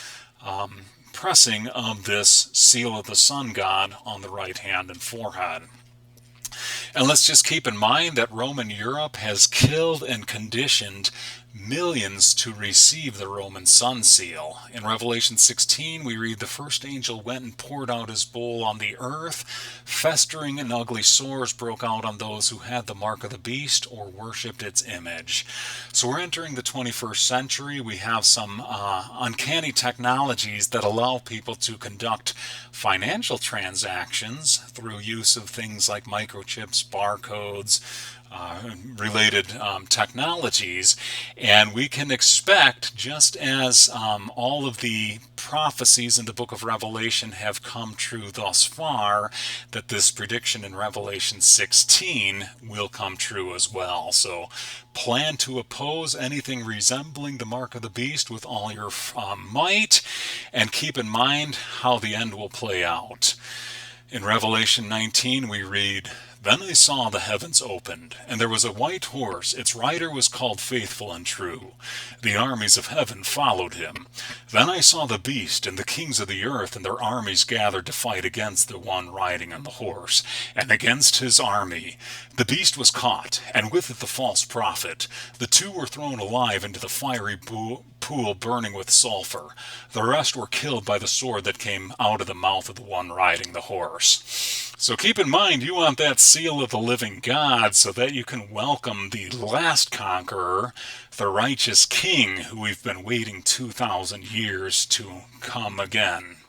pressing of this seal of the sun god on the right hand and forehead. And let's just keep in mind that Roman Europe has killed and conditioned millions to receive the Roman sun seal. In Revelation 16, we read, "The first angel went and poured out his bowl on the earth. Festering and ugly sores broke out on those who had the mark of the beast or worshipped its image." So we're entering the 21st century. We have some uncanny technologies that allow people to conduct financial transactions through use of things like microchips, barcodes, related technologies, and we can expect, just as all of the prophecies in the book of Revelation have come true thus far, that this prediction in Revelation 16 will come true as well. So plan to oppose anything resembling the mark of the beast with all your might, and keep in mind how the end will play out. In Revelation 19 we read, "Then I saw the heavens opened, and there was a white horse. Its rider was called Faithful and True. The armies of heaven followed him. Then I saw the beast and the kings of the earth and their armies gathered to fight against the one riding on the horse, and against his army. The beast was caught, and with it the false prophet. The two were thrown alive into the fiery pool burning with sulfur. The rest were killed by the sword that came out of the mouth of the one riding the horse." So keep in mind, you want that seal of the living God so that you can welcome the last conqueror, the righteous king, who we've been waiting 2,000 years to come again.